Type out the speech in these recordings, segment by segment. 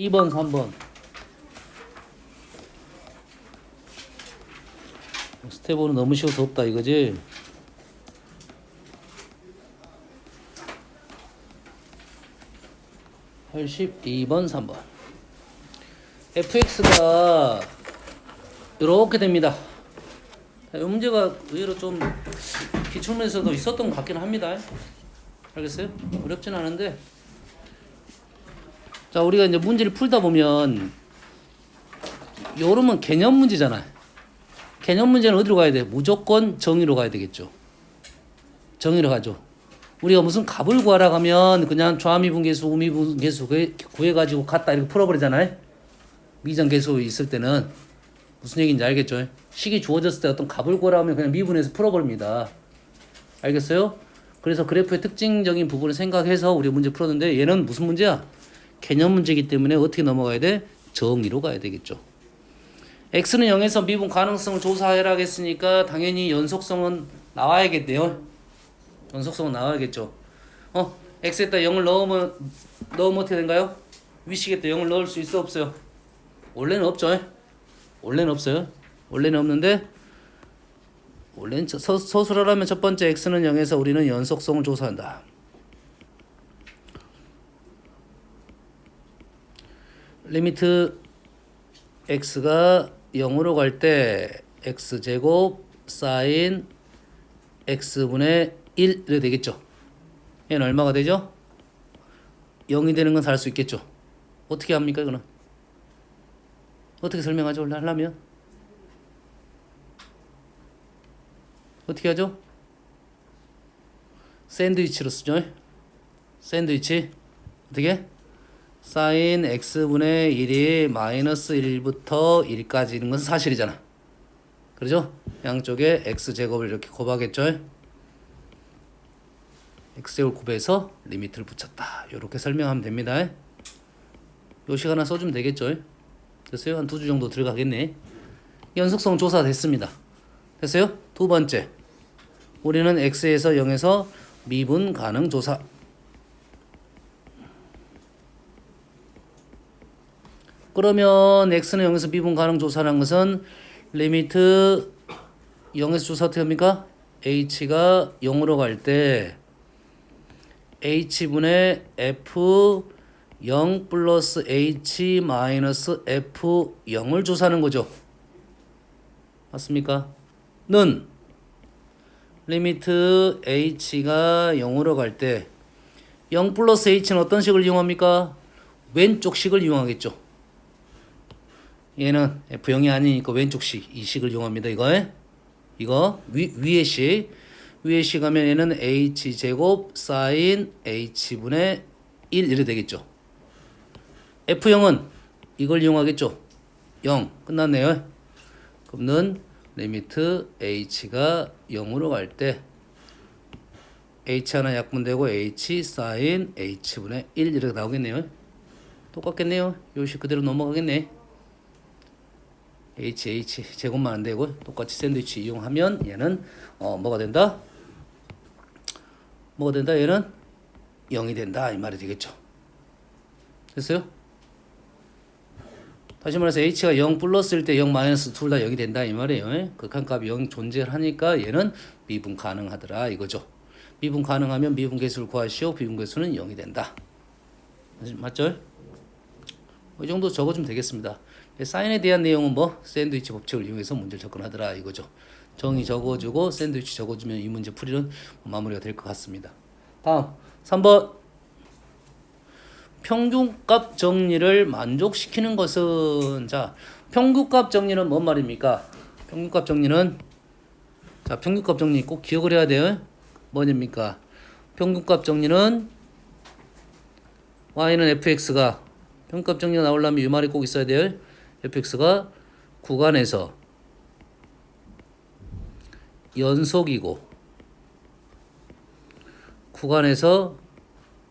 2번, 3번. 스텝 5는 너무 쉬워서 없다 이거지? (82번) 3번. fx가 이렇게 됩니다. 이 문제가 의외로 좀 기출문에서도 있었던 것 같긴 합니다. 알겠어요? 어렵진 않은데, 자, 우리가 이제 문제를 풀다 보면 요러면 개념 문제잖아요. 개념 문제는 어디로 가야 돼? 무조건 정의로 가야 되겠죠. 정의로 가죠. 우리가 무슨 값을 구하라고 하면 그냥 좌미분계수, 우미분계수 구해가지고 갖다 이렇게 풀어버리잖아요. 미정계수 있을 때는. 무슨 얘기인지 알겠죠? 식이 주어졌을 때 어떤 값을 구하라고 하면 그냥 미분해서 풀어버립니다. 알겠어요? 그래서 그래프의 특징적인 부분을 생각해서 우리 문제 풀었는데, 얘는 무슨 문제야? 개념 문제이기 때문에 어떻게 넘어가야 돼? 정의로 가야 되겠죠. x는 0에서 미분 가능성을 조사해라 했으니까 당연히 연속성은 나와야겠네요. 연속성은 나와야겠죠. x에다 0을 넣으면 어떻게 된가요? 위식에다 0을 넣을 수 있어 없어요? 원래는 없죠. 원래는 없어요. 원래는 없는데, 원래는 서술하라면 첫 번째 x는 0에서 우리는 연속성을 조사한다. 리미트 x가 0으로 갈 때 x제곱 사인 x분의 1 이렇게 되겠죠. 얘는 얼마가 되죠? 0이 되는 건 살 수 있겠죠. 어떻게 합니까 이거는? 어떻게 설명하죠? 하려면 어떻게 하죠? 샌드위치로 쓰죠. 샌드위치 어떻게? 사인 x분의 1이 마이너스 1부터 1까지 있는 것은 사실이잖아. 그러죠? 양쪽에 x제곱을 이렇게 곱하겠죠. x제곱 곱해서 리미트를 붙였다. 이렇게 설명하면 됩니다. 요식 하나 써주면 되겠죠. 됐어요? 한 2주 정도 들어가겠네. 연속성 조사 됐습니다. 됐어요? 두 번째, 우리는 x에서 0에서 미분 가능 조사. 그러면 x는 0에서 미분 가능 조사라는 것은 리미트 0에서 조사 어떻게 합니까? h가 0으로 갈 때 h분의 f 0 플러스 h 마이너스 f 0을 조사하는 거죠. 맞습니까? 는 리미트 h가 0으로 갈 때 0 플러스 h는 어떤 식을 이용합니까? 왼쪽 식을 이용하겠죠. 얘는 f0이 아니니까 왼쪽 식, 이 식을 이용합니다. 이거 위의 식 하면 얘는 h제곱 사인 h분의 1 이렇게 되겠죠. f0은 이걸 이용하겠죠. 0 끝났네요. 그러면 리미트 h가 0으로 갈 때 h 하나 약분되고 h 사인 h분의 1 이렇게 나오겠네요. 똑같겠네요. 요식 그대로 넘어가겠네. h 제곱만 안 되고 똑같이 샌드위치 이용하면 얘는 뭐가 된다? 뭐가 된다? 얘는 0이 된다 이 말이 되겠죠. 됐어요? 다시 말해서 h가 0 플러스일 때 0 마이너스 둘 다 0이 된다 이 말이에요. 극한값이 0 존재하니까 얘는 미분 가능하더라 이거죠. 미분 가능하면 미분 계수를 구하시오. 미분 계수는 0이 된다. 맞죠? 이 정도 적어주면 되겠습니다. 사인에 대한 내용은 샌드위치 법칙을 이용해서 문제를 접근하더라 이거죠. 정의 적어주고 샌드위치 적어주면 이 문제 풀이는 마무리가 될 것 같습니다. 다음 3번. 평균값 정리를 만족시키는 것은, 자, 평균값 정리는 뭔 말입니까? 평균값 정리는, 자, 평균값 정리 꼭 기억을 해야 돼요. 뭐입니까? 평균값 정리는 y는 fx가, 평균값 정리가 나오려면 이 말이 꼭 있어야 돼요. fx가 구간에서 연속이고 구간에서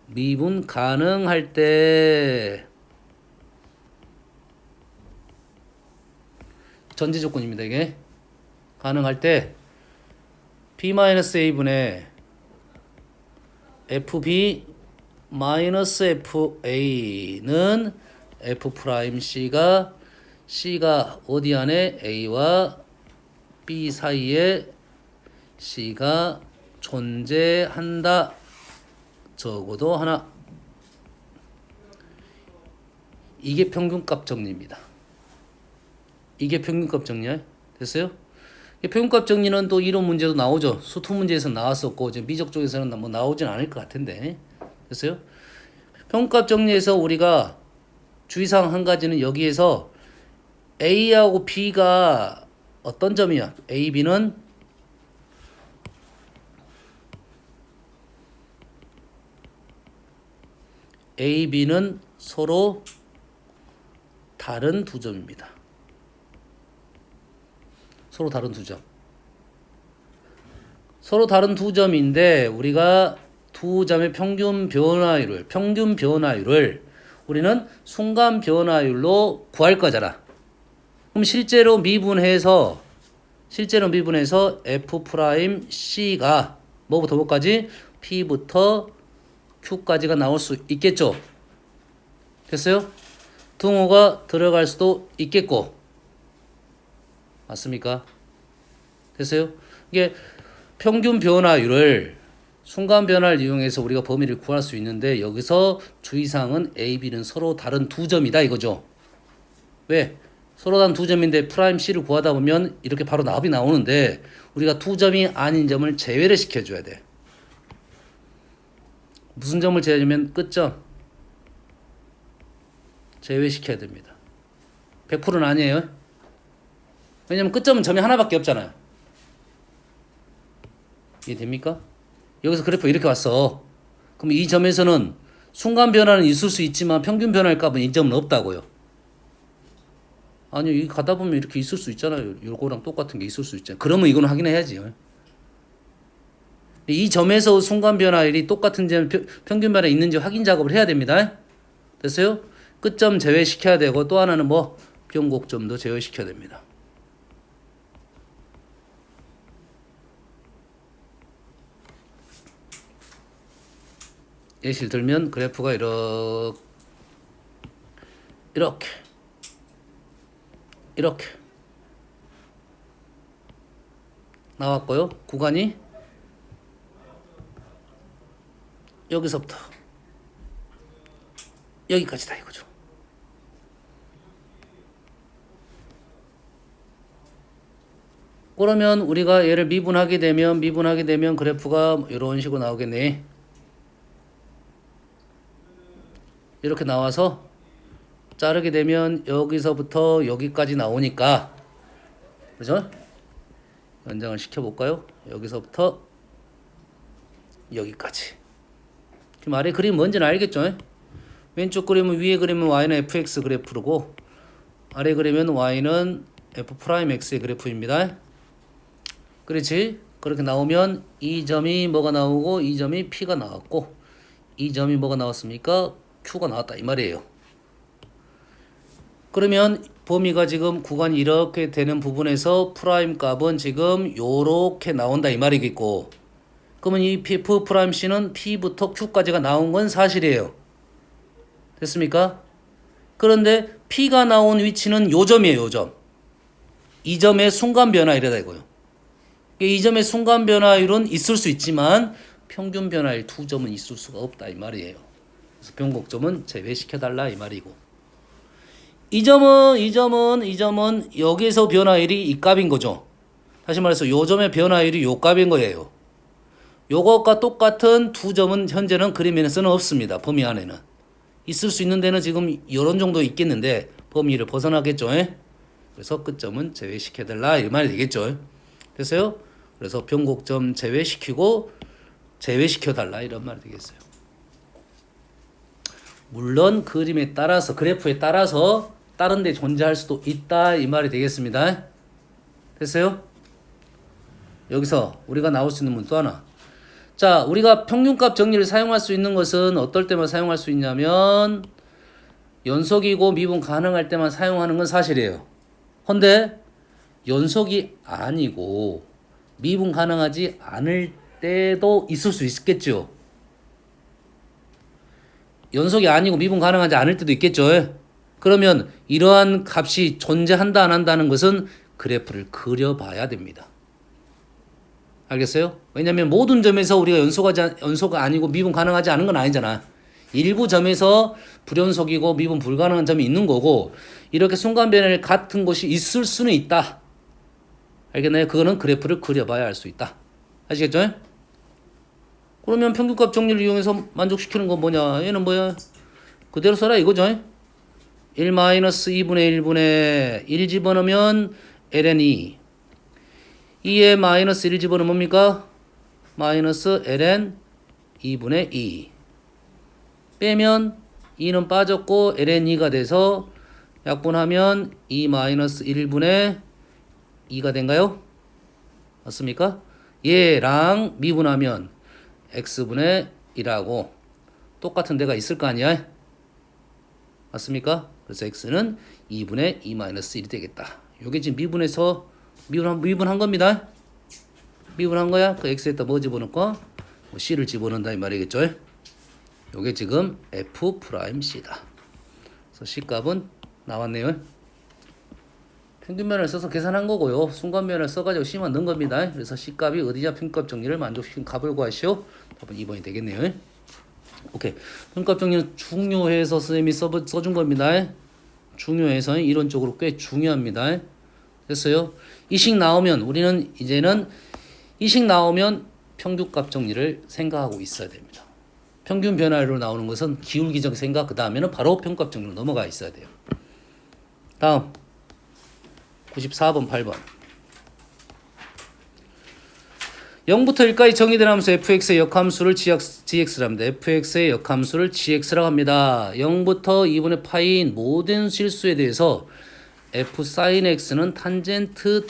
미분 가능할 때 전제 조건입니다. 이게 가능할 때 b-a분의 fb-fa는 F'C가 C가 어디 안에 A와 B 사이에 C가 존재한다. 적어도 하나. 이게 평균값 정리입니다. 이게 평균값 정리야. 됐어요? 평균값 정리는 또 이론 문제도 나오죠. 수투 문제에서 나왔었고 이제 미적 쪽에서는 뭐 나오진 않을 것 같은데. 됐어요? 평균값 정리에서 우리가 주의사항 한 가지는 여기에서 A하고 B가 어떤 점이야? A, B는 A, B는 서로 다른 두 점입니다. 서로 다른 두 점. 서로 다른 두 점인데 우리가 두 점의 평균 변화율을 우리는 순간 변화율로 구할 거잖아. 그럼 실제로 미분해서 F'C가 뭐부터 뭐까지? P부터 Q까지가 나올 수 있겠죠. 됐어요? 등호가 들어갈 수도 있겠고. 맞습니까? 됐어요? 이게 평균 변화율을 순간 변화를 이용해서 우리가 범위를 구할 수 있는데 여기서 주의사항은 A, B는 서로 다른 두 점이다 이거죠. 왜? 서로 다른 두 점인데 프라임 C를 구하다 보면 이렇게 바로 답이 나오는데 우리가 두 점이 아닌 점을 제외를 시켜줘야 돼. 무슨 점을 제외하면 끝점. 제외시켜야 됩니다. 100%는 아니에요. 왜냐면 끝점은 점이 하나밖에 없잖아요. 이해됩니까? 여기서 그래프 이렇게 왔어. 그럼 이 점에서는 순간 변화는 있을 수 있지만 평균 변화일 값은 이 점은 없다고요. 아니요, 이 가다 보면 이렇게 있을 수 있잖아요. 요거랑 똑같은 게 있을 수 있잖아요. 그러면 이거는 확인해야지. 이 점에서 순간 변화율이 똑같은 점 평균 변화 있는지 확인 작업을 해야 됩니다. 됐어요? 끝점 제외시켜야 되고 또 하나는 뭐 변곡점도 제외시켜야 됩니다. 예시를 들면 그래프가 이렇게 나왔고요. 구간이 여기서부터 여기까지다 이거죠. 그러면 우리가 얘를 미분하게 되면 그래프가 이런 식으로 나오겠네. 이렇게 나와서 자르게 되면 여기서부터 여기까지 나오니까 그죠? 연장을 시켜볼까요? 여기서부터 여기까지. 지금 아래 그림 뭔지는 알겠죠? 왼쪽 그림은 위에 그림은 y는 fx 그래프고 아래 그림은 y는 f'x의 그래프입니다. 그렇지? 그렇게 나오면 이 점이 뭐가 나오고 이 점이 p가 나왔고 이 점이 뭐가 나왔습니까? q가 나왔다 이 말이에요. 그러면 범위가 지금 구간이 이렇게 되는 부분에서 프라임 값은 지금 요렇게 나온다 이 말이겠고 그러면 이 F'C는 P부터 Q까지가 나온 건 사실이에요. 됐습니까? 그런데 P가 나온 위치는 요 점이에요. 요 점. 이 점의 순간 변화율이다 이거요. 이 점의 순간 변화율은 있을 수 있지만 평균 변화율 두 점은 있을 수가 없다 이 말이에요. 그래서 변곡점은 제외시켜달라 이 말이고 이 점은 여기서 변화율이 이 값인 거죠. 다시 말해서 요 점의 변화율이 요 값인 거예요. 요것과 똑같은 두 점은 현재는 그림에서는 없습니다. 범위 안에는. 있을 수 있는 데는 지금 이런 정도 있겠는데 범위를 벗어나겠죠. 그래서 끝점은 제외시켜달라 이 말이 되겠죠. 됐어요? 그래서 변곡점 제외시키고 제외시켜달라 이런 말이 되겠어요. 물론 그림에 따라서 그래프에 따라서 다른 데 존재할 수도 있다 이 말이 되겠습니다. 됐어요? 여기서 우리가 나올 수 있는 문 또 하나. 자, 우리가 평균값 정리를 사용할 수 있는 것은 어떨 때만 사용할 수 있냐면 연속이고 미분 가능할 때만 사용하는 건 사실이에요. 근데 연속이 아니고 미분 가능하지 않을 때도 있을 수 있겠죠. 연속이 아니고 미분 가능하지 않을 때도 있겠죠. 그러면 이러한 값이 존재한다 안 한다는 것은 그래프를 그려봐야 됩니다. 알겠어요? 왜냐하면 모든 점에서 우리가 연소가 아니고 미분 가능하지 않은 건 아니잖아. 일부 점에서 불연속이고 미분 불가능한 점이 있는 거고 이렇게 순간 변화를 같은 것이 있을 수는 있다. 알겠나요? 그거는 그래프를 그려봐야 알 수 있다. 아시겠죠? 그러면 평균값 정리를 이용해서 만족시키는 건 뭐냐? 얘는 뭐야? 그대로 써라 이거죠? 1-2분의 1분의 1 집어넣으면 ln 2에 마이너스 1 집어넣으면 뭡니까? 마이너스 ln 2분의 2 빼면 2는 빠졌고 ln 2가 돼서 약분하면 2 마이너스 1분의 2가 된가요? 맞습니까? 얘랑 미분하면 x분의 1하고 똑같은 데가 있을 거 아니야? 맞습니까? 그래서 x는 2분의 2 마이너스 1이 되겠다. 요게 지금 미분한 겁니다. 미분한 거야. 그 x에다 뭐 집어넣고 뭐 c를 집어넣는다 이 말이겠죠. 요게 지금 f'c다. 그래서 c 값은 나왔네요. 평균면을 써서 계산한 거고요. 순간면을 써가지고 c만 넣은 겁니다. 그래서 c 값이 어디냐 평균값 정리를 만족시킨 값을 구하시오. 답은 2번이 되겠네요. 오케이. 평균값 정리는 중요해서 선생님이 써준 겁니다. 중요해서 이론적으로 꽤 중요합니다. 됐어요? 이식 나오면 우리는 이제는 이식 나오면 평균값 정리를 생각하고 있어야 됩니다. 평균 변화로 나오는 것은 기울기적 생각 그 다음에는 바로 평균값 정리로 넘어가 있어야 돼요. 다음 94번 8번 0부터 1까지 정의된 함수 fx의 역함수를 gx랍니다. fx의 역함수를 gx라고 합니다. 0부터 2분의 파이인 모든 실수에 대해서 f sin x는 탄젠트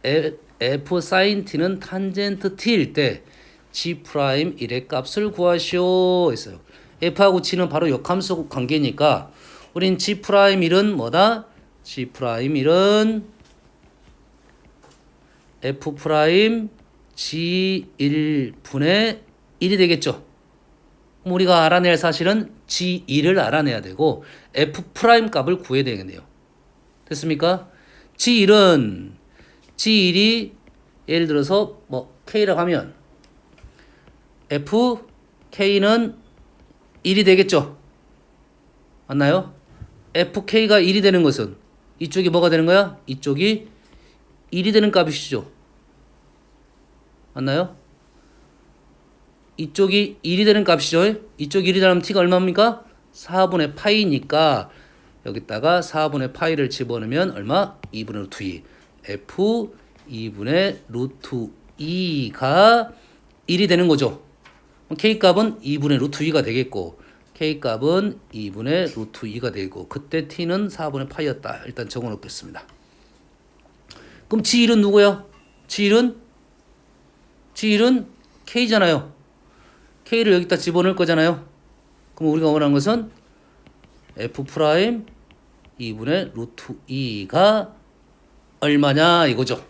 f sin t는 탄젠트 t일 때 g 프라임 1의 값을 구하시오 했어요. f하고 g는 바로 역함수 관계니까 우린 g 프라임 1은 뭐다? g 프라임 1은 f 프라임 g1분의 1이 되겠죠. 그럼 우리가 알아낼 사실은 g1을 알아내야 되고 f 프라임 값을 구해야 되겠네요. 됐습니까? g1이 예를 들어서 뭐 k라고 하면 fk는 1이 되겠죠. 맞나요? fk가 1이 되는 것은 이쪽이 뭐가 되는 거야? 이쪽이 1이 되는 값이시죠. 맞나요? 이쪽이 1이 되는 값이죠. 이쪽 1이 되면 t가 얼마입니까? 4분의 파이니까 여기다가 4분의 파이를 집어넣으면 얼마? 2분의 루트 2 f 2분의 루트 2가 1이 되는 거죠. k값은 2분의 루트 2가 되겠고 k값은 2분의 루트 2가 되고 그때 t는 4분의 파이였다. 일단 적어 놓겠습니다. 그럼 g1은 누구야? g1은 k잖아요. k를 여기다 집어넣을 거잖아요. 그럼 우리가 원하는 것은 f 프라임 2분의 루트 2가 얼마냐 이거죠.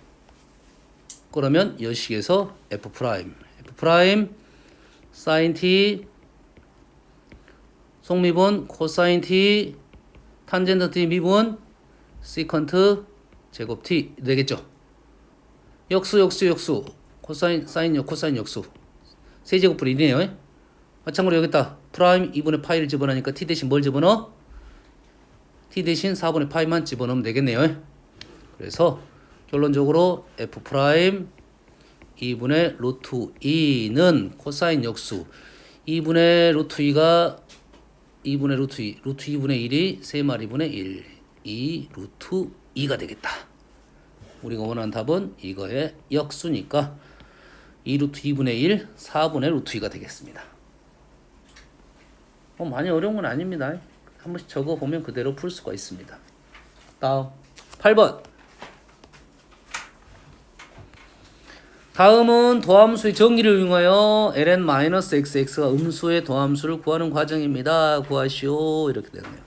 그러면 여식에서 f 프라임 sin t 속미분 코사인 t 탄젠트 t 미분 시컨트 제곱 t 되겠죠. 역수 코사인 사인 코사인 역수 세제곱풀 1이네요. 마찬가지로 여기다 프라임 2분의 파이를 집어넣으니까 t 대신 뭘 집어넣어? t 대신 4분의 파이만 집어넣으면 되겠네요. 그래서 결론적으로 f 프라임 2분의 루트 2는 코사인 역수 2분의 루트 2가 2분의 루트 2 루트 2분의 1이 3마리분의 1 2 루트 2가 되겠다. 우리가 원하는 답은 이거의 역수니까 2 루트 2분의 1 4분의 루트 2가 되겠습니다. 많이 어려운 건 아닙니다. 한 번씩 적어보면 그대로 풀 수가 있습니다. 다음 8번 다음은 도함수의 정의를 이용하여 ln-xx가 음수의 도함수를 구하는 과정입니다. 구하시오. 이렇게 되네요.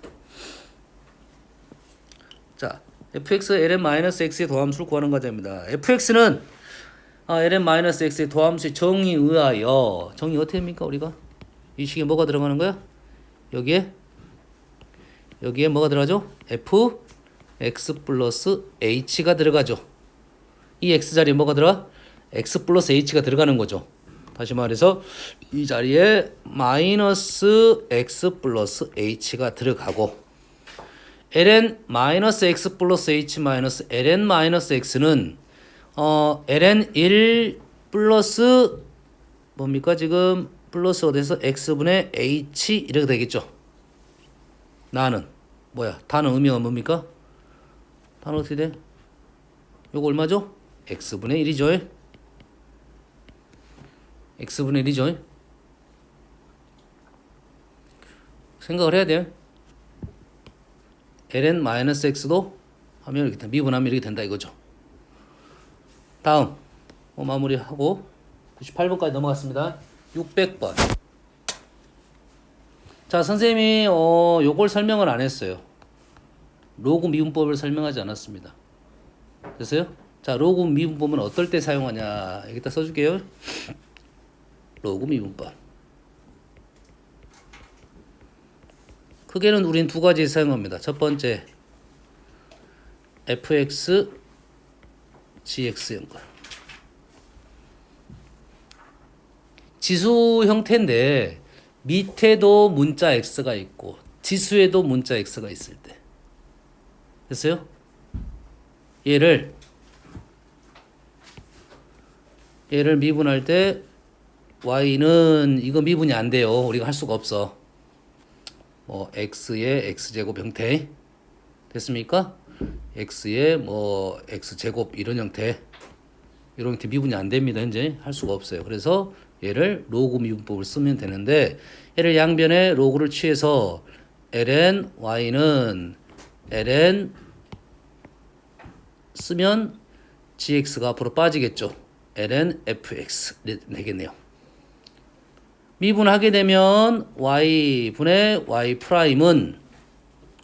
자, fx ln-x의 도함수를 구하는 과정입니다. fx는 ln-x의 도함수의 정의에 의하여 정의 어떻게 합니까 우리가? 이 식에 뭐가 들어가는 거야? 여기에 여기에 뭐가 들어가죠? f x 플러스 h가 들어가죠. 이 x 자리에 뭐가 들어가? x 플러스 h가 들어가는 거죠. 다시 말해서 이 자리에 마이너스 x 플러스 h가 들어가고 ln 마이너스 x 플러스 h 마이너스 ln 마이너스 x는 ln 1 플러스 뭡니까 지금 플러스가 돼서 x분의 h 이렇게 되겠죠. 나는 뭐야? 단어 의미가 뭡니까? 단어 어떻게 돼? 요거 얼마죠? x분의 1이죠. x분의 1이죠. 생각을 해야 돼요. ln 마이너스 x도 하면 이렇게 미분하면 이렇게 된다 이거죠. 다음 마무리하고 98번까지 넘어갔습니다. 600번. 자, 선생님이 요걸 설명을 안 했어요. 로그 미분법을 설명하지 않았습니다. 됐어요? 자, 로그 미분법은 어떨 때 사용하냐 여기다 써줄게요. 로그 미분법. 크게는 우린 두 가지 사용합니다. 첫 번째 fx gx 연결. 지수 형태인데 밑에도 문자 x가 있고 지수에도 문자 x가 있을 때 됐어요? 얘를 미분할 때 y는 이거 미분이 안 돼요. 우리가 할 수가 없어. x의 x제곱 형태 됐습니까? x의 x제곱 이런 형태 미분이 안 됩니다. 현재 할 수가 없어요. 그래서 얘를 로그 미분법을 쓰면 되는데 얘를 양변에 로그를 취해서 ln y는 ln 쓰면 gx가 앞으로 빠지겠죠. ln fx 되겠네요. 미분하게 되면 y분의 y 프라임은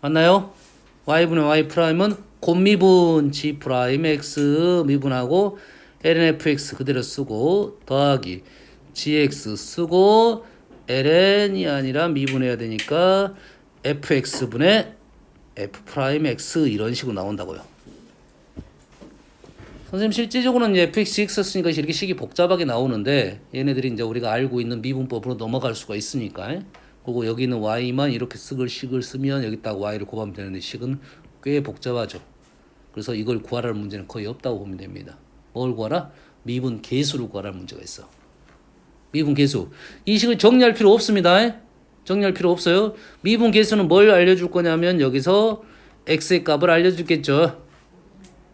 맞나요? y분의 y 프라임은 곱미분 g 프라임 x 미분하고 ln fx 그대로 쓰고 더하기 gx 쓰고 ln이 아니라 미분해야 되니까 fx분의 f 프라임 x 이런 식으로 나온다고요. 선생님 실제적으로는 이제 fx 썼으니까 이렇게 식이 복잡하게 나오는데 얘네들이 이제 우리가 알고 있는 미분법으로 넘어갈 수가 있으니까 그리고 여기 있는 y만 이렇게 식을 쓰면 여기다가 y를 곱하면 되는데 식은 꽤 복잡하죠. 그래서 이걸 구하라는 문제는 거의 없다고 보면 됩니다. 뭘 구하라? 미분 계수를 구하라는 문제가 있어. 미분 계수. 이 식을 정리할 필요 없습니다. 정리할 필요 없어요. 미분 계수는 뭘 알려줄 거냐면 여기서 x의 값을 알려주겠죠.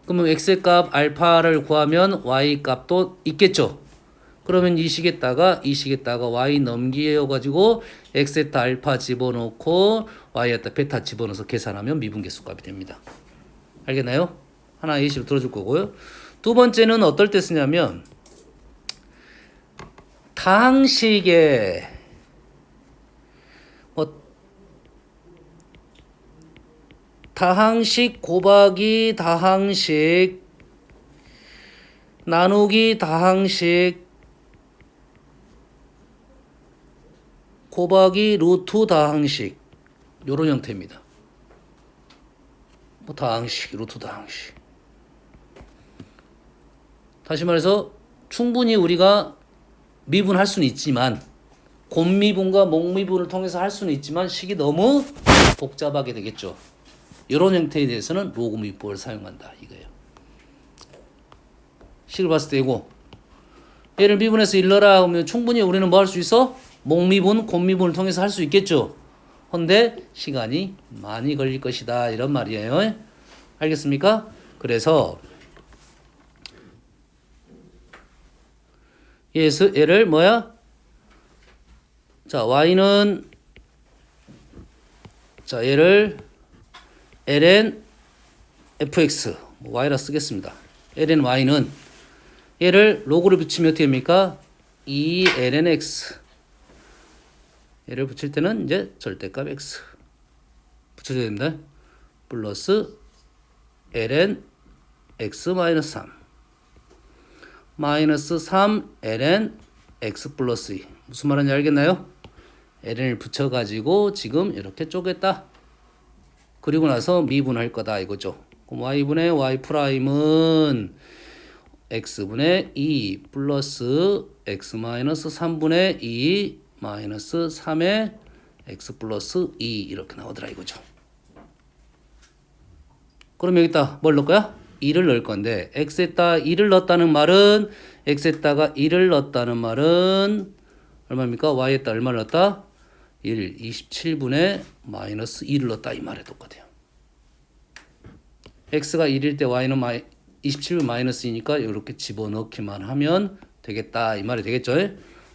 그러면 x의 값 알파를 구하면 y 값도 있겠죠. 그러면 이 식에다가 y 넘기어가지고 x에다 알파 집어넣고 y에다 베타 집어넣어서 계산하면 미분계수 값이 됩니다. 알겠나요? 하나 예시로 들어줄 거고요. 두 번째는 어떨 때 쓰냐면 다항식에 다항식 곱하기 다항식 나누기 다항식 곱하기 루트 다항식 요런 형태입니다. 다항식, 루트 다항식. 다시 말해서 충분히 우리가 미분할 수는 있지만 곱미분과 목미분을 통해서 할 수는 있지만 식이 너무 복잡하게 되겠죠. 이런 형태에 대해서는 로그 미분법을 사용한다 이거예요. 식을 봤을 때 이거 얘를 미분해서 일러라 하면 충분히 우리는 뭐 할 수 있어? 목미분, 곱미분을 통해서 할 수 있겠죠. 근데 시간이 많이 걸릴 것이다 이런 말이에요. 알겠습니까? 그래서 얘를 뭐야? 자, y는 자, 얘를 ln fx y라 쓰겠습니다. ln y는 얘를 로그를 붙이면 어떻게 됩니까? 2ln x 얘를 붙일 때는 이제 절대값 x 붙여줘야 됩니다. 플러스 ln x 마이너스 3 마이너스 3 ln x 플러스 2 무슨 말인지 알겠나요? ln을 붙여가지고 지금 이렇게 쪼갰다. 그리고 나서 미분할 거다 이거죠. 그럼 y분의 y 프라임은 x분의 2 플러스 x 마이너스 3분의 2 마이너스 3의 x 플러스 2 이렇게 나오더라 이거죠. 그럼 여기다 뭘 넣을 거야? 2를 넣을 건데 x에다 2를 넣었다는 말은 x에다가 2를 넣었다는 말은 얼마입니까? y에다 얼마를 넣었다? 1, 27분의 마이너스 2를 넣었다 이 말에 똑같아요. x가 1일 때 y는 27분 마이너스 2니까 이렇게 집어넣기만 하면 되겠다 이 말이 되겠죠.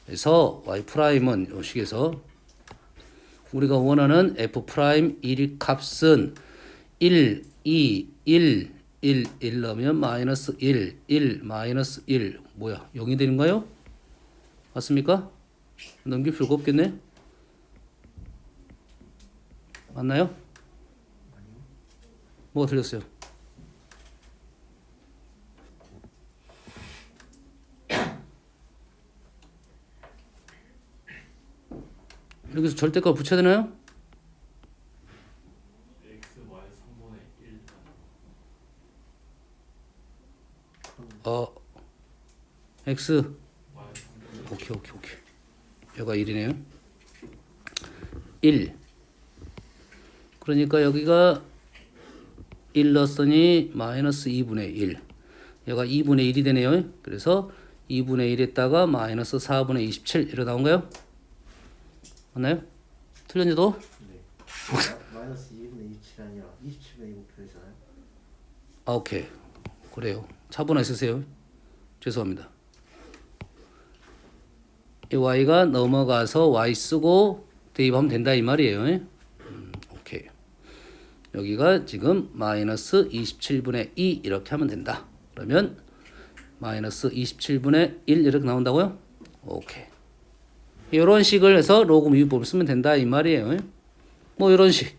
그래서 y 프라임은 이 식에서 우리가 원하는 f 프라임 1의 값은 1, 2, 1, 1 넣으면 마이너스 1, 1, 마이너스 1 뭐야 0이 되는가요? 맞습니까? 넘길 필요가 없겠네. 맞나요? 뭐가 틀렸어요? 여기서 절대값 붙여야 되나요? x, y 3분의 1 x y 3분의 오케이 여기가 1이네요 1 그러니까 여기가 1 넣었으니 마이너스 2분의 1 여기가 2분의 1이 되네요. 그래서 2분의 1에다가 마이너스 4분의 27 이렇게 나온가요? 맞나요? 틀렸는데도? 네. 마이너스 2분의 27이 아니라 27분의 2목표이잖아요. 아 오케이 그래요. 차분하게 쓰세요. 죄송합니다. 이 y가 넘어가서 y 쓰고 대입하면 된다 이 말이에요. 오케이. 여기가 지금 마이너스 27분의 2 이렇게 하면 된다. 그러면 마이너스 27분의 1 이렇게 나온다고요? 오케이. 이런 식을 해서 로그 미분법을 쓰면 된다 이 말이에요. 뭐 이런 식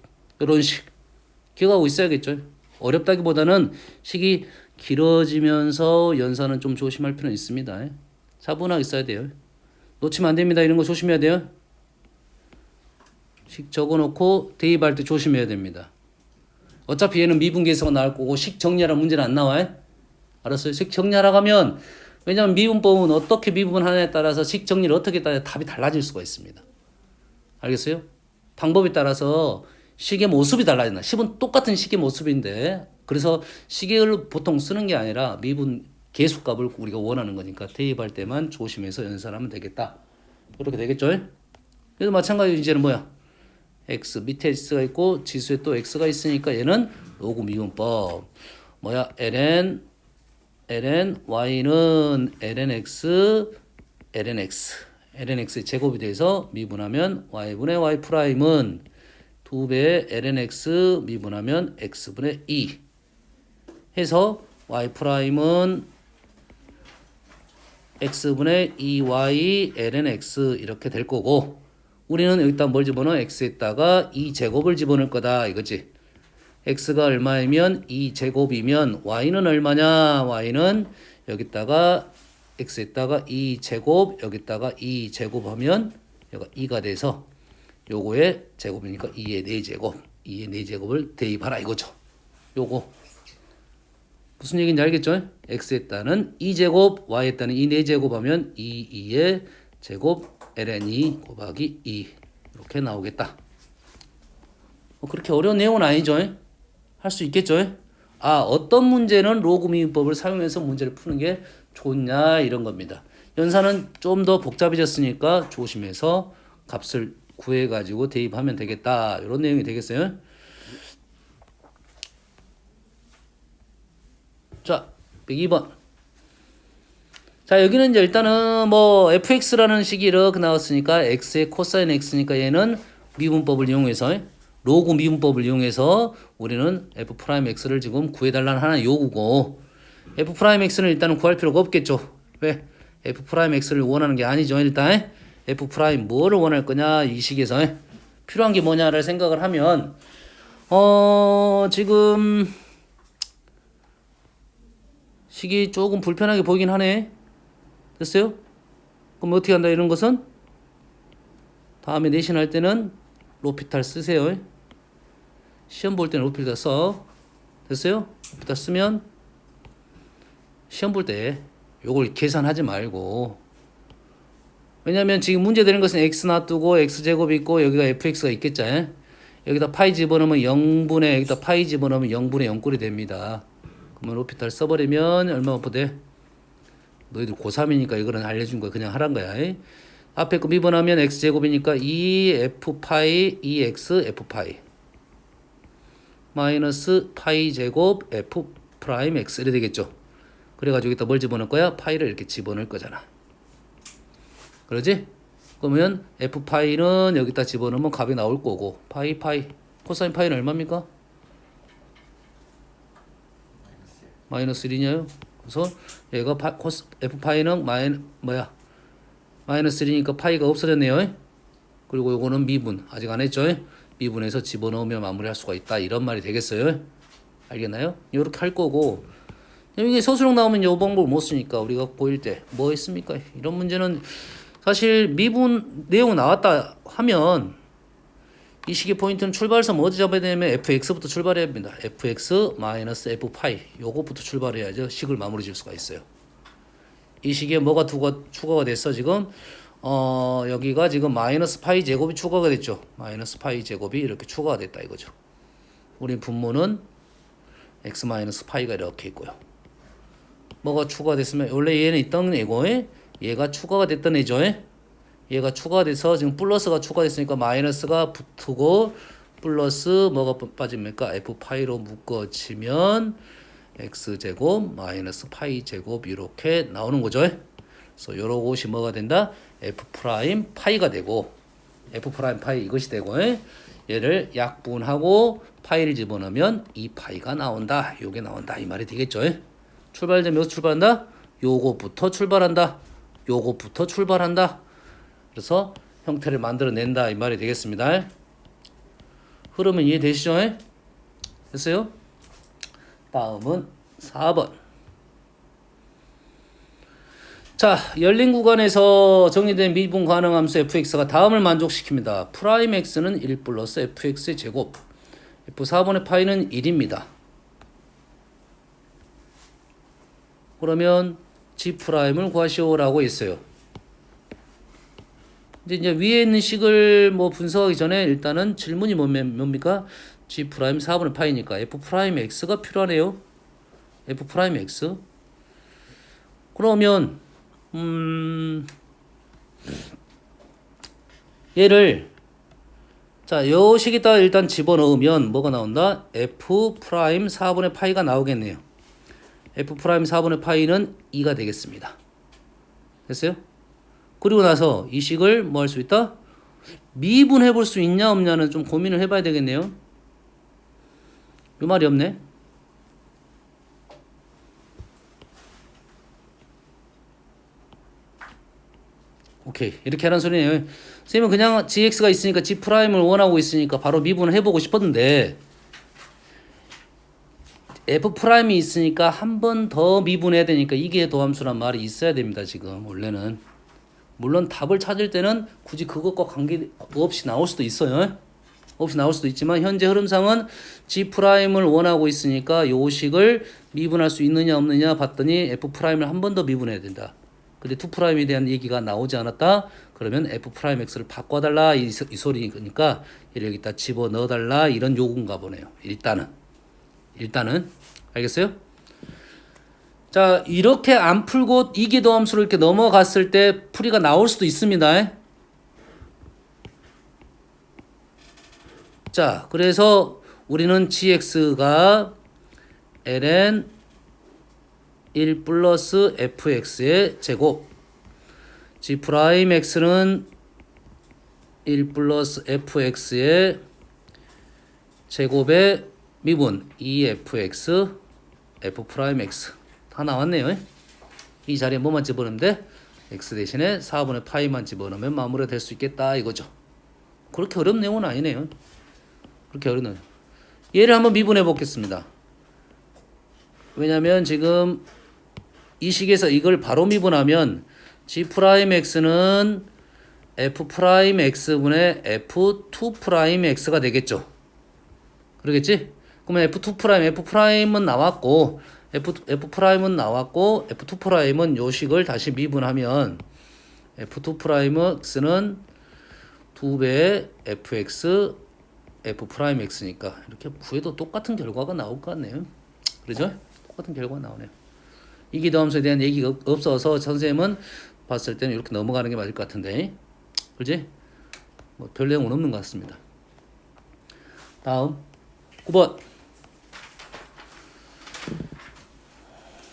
기억하고 있어야겠죠. 어렵다기보다는 식이 길어지면서 연산은 좀 조심할 필요는 있습니다. 차분하게 써야 돼요. 놓치면 안 됩니다. 이런 거 조심해야 돼요. 식 적어놓고 대입할 때 조심해야 됩니다. 어차피 얘는 미분계수가 나올 거고 식 정리하라 문제는 안 나와요. 알았어요? 식 정리하라 가면 왜냐하면 미분법은 어떻게 미분하느냐에 따라서 식 정리를 어떻게 따라 답이 달라질 수가 있습니다. 알겠어요? 방법에 따라서 식의 모습이 달라진다. 식은 똑같은 식의 모습인데 그래서 식을 보통 쓰는 게 아니라 미분 계수값을 우리가 원하는 거니까 대입할 때만 조심해서 연산하면 되겠다. 그렇게 되겠죠? 그래서 마찬가지로 이제는 뭐야? x 밑에 x가 있고 지수에 또 x가 있으니까 얘는 로그 미분법 뭐야? ln y는 ln x의 제곱이 돼서 미분하면 y분의 y 프라임은 2배의 ln x 미분하면 x분의 2 해서 y 프라임은 x분의 2y ln x 이렇게 될 거고 우리는 여기다 뭘 집어넣어? x에다가 2제곱을 집어넣을 거다 이거지. x가 얼마이면 2제곱이면 y는 얼마냐? y는 여기다가 x에다가 2제곱 여기다가 2제곱하면 여기가 2가 돼서 요거의 제곱이니까 2의 4제곱 2의 4제곱을 대입하라 이거죠. 요거 무슨 얘기인지 알겠죠? x에다는 2제곱 y에다는 2 4제곱 하면 2의 제곱 ln2 곱하기 2 이렇게 나오겠다. 그렇게 어려운 내용은 아니죠. 할 수 있겠죠. 어떤 문제는 로그 미분법을 사용해서 문제를 푸는 게 좋냐 이런 겁니다. 연산은 좀 더 복잡해졌으니까 조심해서 값을 구해가지고 대입하면 되겠다. 이런 내용이 되겠어요. 자, 102번. 자, 여기는 이제 일단은 뭐 fx라는 식이 이렇게 나왔으니까 x의 코사인 x니까 얘는 미분법을 이용해서 로그 미분법을 이용해서 우리는 f 프라임 x를 지금 구해달라는 하나의 요구고 f 프라임 x는 일단은 구할 필요가 없겠죠. 왜? f 프라임 x를 원하는 게 아니죠. 일단 f 프라임 뭐를 원할 거냐 이 식에서 필요한 게 뭐냐를 생각을 하면 지금 식이 조금 불편하게 보이긴 하네. 됐어요? 그럼 어떻게 한다 이런 것은 다음에 내신 할 때는 로피탈 쓰세요. 시험 볼 때는 로피에다 써. 됐어요? 로피에다 쓰면 시험 볼 때 요걸 계산하지 말고, 왜냐면 지금 문제 되는 것은 x 놔두고 x제곱이 있고 여기가 fx가 있겠죠. 여기다 파이 집어넣으면 0분의, 여기다 파이 집어넣으면 0분의 0꼴이 됩니다. 그러면 로피탈 써버리면 얼마나 돼? 너희들 고3이니까 이거는 알려준 거야. 그냥 하란 거야. 앞에 거 미분하면 x제곱이니까 2f파이 2x f파이 마이너스 파이 제곱 f 프라임 x 이래 되겠죠. 그래가지고 여기다 뭘 집어넣을 거야? 파이를 이렇게 집어넣을 거잖아. 그러지? 그러면 f파이는 여기다 집어넣으면 값이 나올 거고, 파이 코사인 파이는 얼마입니까? 마이너스 1이냐요? 그래서 얘가 f파이는 마이너스 1이니까 파이가 없어졌네요. 그리고 요거는 미분 아직 안 했죠? 미분해서 집어넣으면 마무리할 수가 있다, 이런 말이 되겠어요. 알겠나요? 요렇게 할 거고, 이게 서술형 나오면 요 방법을 못 쓰니까 우리가 보일 때 뭐 했습니까? 이런 문제는 사실 미분 내용 나왔다 하면 이 식의 포인트는 출발선 뭐 어디 잡아야 되냐면 fx부터 출발해야 합니다. fx 마이너스 f파이 요것부터 출발해야죠. 식을 마무리 질 수가 있어요. 이 식에 뭐가 추가가 됐어 지금? 여기가 지금 마이너스 파이 제곱이 추가가 됐죠. 마이너스 파이 제곱이 이렇게 추가가 됐다 이거죠. 우리 분모는 x 마이너스 파이가 이렇게 있고요. 뭐가 추가가 됐으면 원래 얘는 있던 애고 얘가 추가가 됐던 애죠. 얘가 추가가 돼서 지금 플러스가 추가됐으니까 마이너스가 붙고 플러스 뭐가 빠집니까? f파이로 묶어지면 x제곱 마이너스 파이 제곱 이렇게 나오는 거죠. 그래서 요런 것이 뭐가 된다? f 프라임 파이가 되고, f 프라임 파이 이것이 되고, 얘를 약분하고 파이를 집어넣으면 이 파이가 나온다. 요게 나온다 이 말이 되겠죠. 출발점 여기서 출발한다. 요거부터 출발한다. 요거부터 출발한다. 그래서 형태를 만들어낸다 이 말이 되겠습니다. 흐름은 이해되시죠? 됐어요? 다음은 4번. 자, 열린 구간에서 정리된 미분 가능 함수 fx가 다음을 만족시킵니다. 프라임 x는 1 플러스 fx의 제곱, f4분의 파이는 1입니다. 그러면 g 프라임을 구하시오라고 했어요. 이제 위에 있는 식을 뭐 분석하기 전에 일단은 질문이 뭡니까? g 프라임 4분의 파이니까 f 프라임 x가 필요하네요. f 프라임 x. 그러면 얘를 자, 요 식에다 일단 집어넣으면 뭐가 나온다? f 프라임 4분의 파이가 나오겠네요. f 프라임 4분의 파이는 2가 되겠습니다. 됐어요? 그리고 나서 이 식을 뭐 할 수 있다? 미분해 볼 수 있냐 없냐는 좀 고민을 해봐야 되겠네요. 이 말이 없네. 오케이, 이렇게 하라는 소리네요. 선생님은 그냥 gx가 있으니까 g 프라임을 원하고 있으니까 바로 미분을 해보고 싶었는데 f 프라임이 있으니까 한 번 더 미분해야 되니까 이게 도함수란 말이 있어야 됩니다. 지금 원래는. 물론 답을 찾을 때는 굳이 그것과 관계없이 나올 수도 있어요. 없이 나올 수도 있지만 현재 흐름상은 g 프라임을 원하고 있으니까 요 식을 미분할 수 있느냐 없느냐 봤더니 f 프라임을 한 번 더 미분해야 된다. 근데 2 프라임에 대한 얘기가 나오지 않았다. 그러면 f 프라임 x를 바꿔달라 이 소리니까 얘를 여기다 집어 넣어달라 이런 요구인가 보네요. 일단은 알겠어요? 자, 이렇게 안 풀고 이기도함수로 이렇게 넘어갔을 때 풀이가 나올 수도 있습니다. 자, 그래서 우리는 gx가 ln 1 플러스 fx의 제곱, g 프라임 x는 1 플러스 fx의 제곱의 미분 2fx f 프라임 x 다 나왔네요. 이 자리에 뭐만 집어넣으면 돼? x 대신에 4분의 파이만 집어넣으면 마무리가 될 수 있겠다 이거죠. 그렇게 어려운 내용은 아니네요. 그렇게 어려운. 얘를 한번 미분해 보겠습니다. 왜냐면 지금 이 식에서 이걸 바로 미분하면 g 프라임 x는 f 프라임 x분의 f2 프라임 x가 되겠죠. 그러겠지? 그러면 F2 프라임, F 프라임은 나왔고, F 프라임은 나왔고, F2 프라임은 요 식을 다시 미분하면 F2 프라임 x는 2배 fx f 프라임 x니까 이렇게 구해도 똑같은 결과가 나올 것 같네요. 그렇죠? 똑같은 결과가 나오네요. 이기도함수에 대한 얘기가 없어서 선생님은 봤을 때는 이렇게 넘어가는 게 맞을 것 같은데, 그렇지? 뭐 별 내용은 없는 것 같습니다. 다음 9번.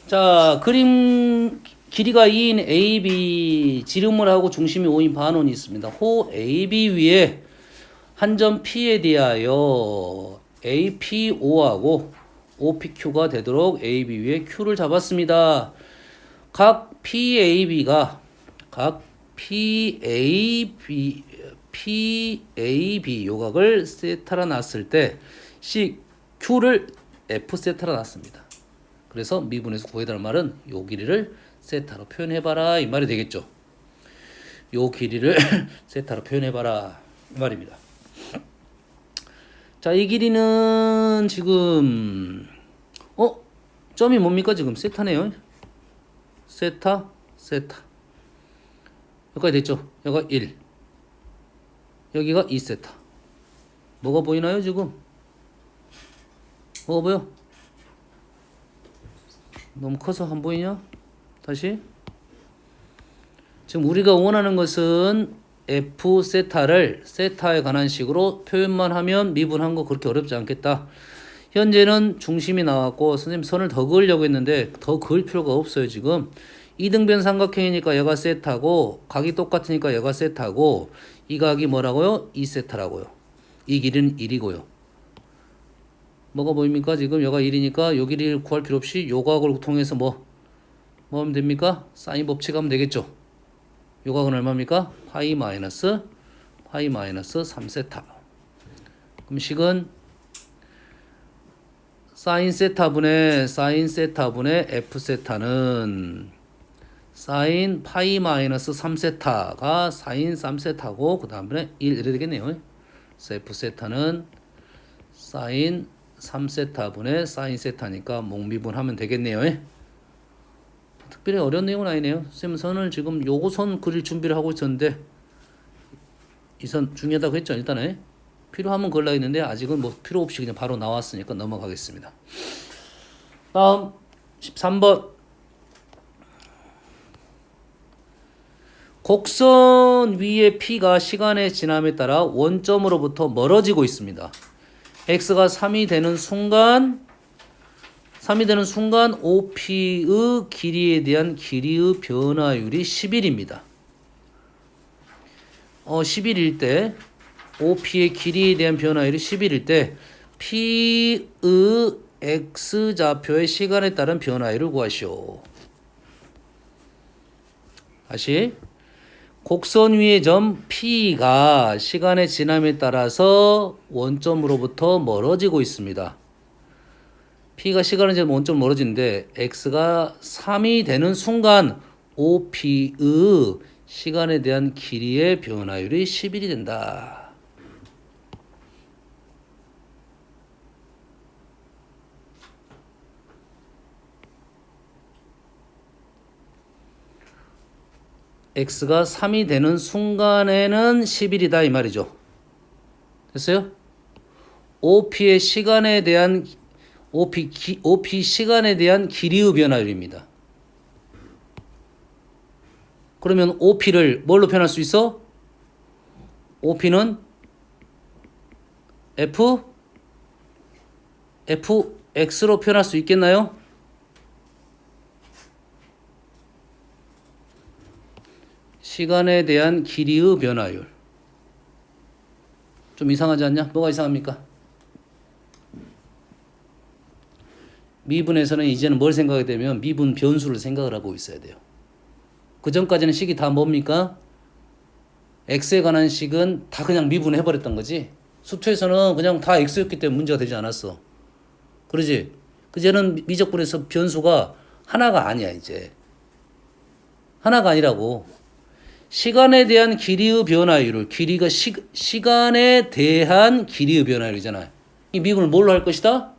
자, 그림 길이가 2인 AB 지름을하고 중심이 5인 반원이 있습니다. 호 AB 위에 한 점 P에 대하여 APO하고 OPQ가 되도록 AB 위에 Q를 잡았습니다. 각 PAB 요각을 세타라 놨을 때 CQ를 F 세타라 놨습니다. 그래서 미분에서 구해달라는 말은 요 길이를 세타로 표현해봐라 이 말이 되겠죠. 요 길이를 세타로 표현해봐라 이 말입니다. 자, 이 길이는 지금 점이 뭡니까? 지금 세타네요. 세타 여기까지 됐죠. 여기가 1 여기가 2세타. 뭐가 보이나요 지금? 뭐가 보여? 너무 커서 안 보이냐? 다시. 지금 우리가 원하는 것은 F 세타를 세타에 관한 식으로 표현만 하면 미분한 거 그렇게 어렵지 않겠다. 현재는 중심이 나왔고 선생님 선을 더 그으려고 했는데 더 그을 필요가 없어요. 지금 이등변 삼각형이니까 얘가 세타고 각이 똑같으니까 얘가 세타고 이 각이 뭐라고요? 2세타라고요. 이 길이는 1이고요. 뭐가 보입니까? 지금 여가 1이니까 요 길이를 구할 필요 없이 요 각을 통해서 뭐 하면 됩니까? 사인 법칙 하면 되겠죠. 요 각은 얼마입니까? 파이 마이너스 3세타. 그럼 식은 사인 세타분의 F 세타는 사인 파이 마이너스 3세타가 사인 3세타고 그 다음에 1 이래 되겠네요. 그래서 F 세타는 사인 3세타분의 사인 세타니까 목미분하면 되겠네요. 특별히 어려운 내용은 아니네요. 선생님 선을 지금 요거 선 그릴 준비를 하고 있었는데 이 선 중요하다고 했죠. 일단은 필요하면 그걸라 했는데 아직은 뭐 필요 없이 그냥 바로 나왔으니까 넘어가겠습니다. 다음 13번. 곡선 위의 P가 시간의 지남에 따라 원점으로부터 멀어지고 있습니다. X가 3이 되는 순간 OP의 길이에 대한 길이의 변화율이 10일입니다. 10일일 때 OP의 길이에 대한 변화율이 10일일 때 P의 X좌표의 시간에 따른 변화율을 구하시오. 다시 곡선 위의 점 P가 시간의 지남에 따라서 원점으로부터 멀어지고 있습니다. P가 시간의 지나면 원점 멀어지는데 X가 3이 되는 순간 OP의 시간에 대한 길이의 변화율이 10일이 된다. X가 3이 되는 순간에는 10일이다 이 말이죠. 됐어요? OP의 시간에 대한 OP 시간에 대한 길이의 변화율입니다. 그러면 OP를 뭘로 표현할 수 있어? OP는 FX로 표현할 수 있겠나요? 시간에 대한 길이의 변화율. 좀 이상하지 않냐? 뭐가 이상합니까? 미분에서는 이제는 뭘 생각하게 되면 미분 변수를 생각을 하고 있어야 돼요. 그 전까지는 식이 다 뭡니까? x에 관한 식은 다 그냥 미분해버렸던 거지. 수투에서는 그냥 다 x였기 때문에 문제가 되지 않았어. 그러지? 그제는 미적분에서 변수가 하나가 아니야 이제. 하나가 아니라고. 시간에 대한 길이의 변화율을 길이가 시간에 대한 길이의 변화율이잖아요. 이 미분을 뭘로 할 것이다?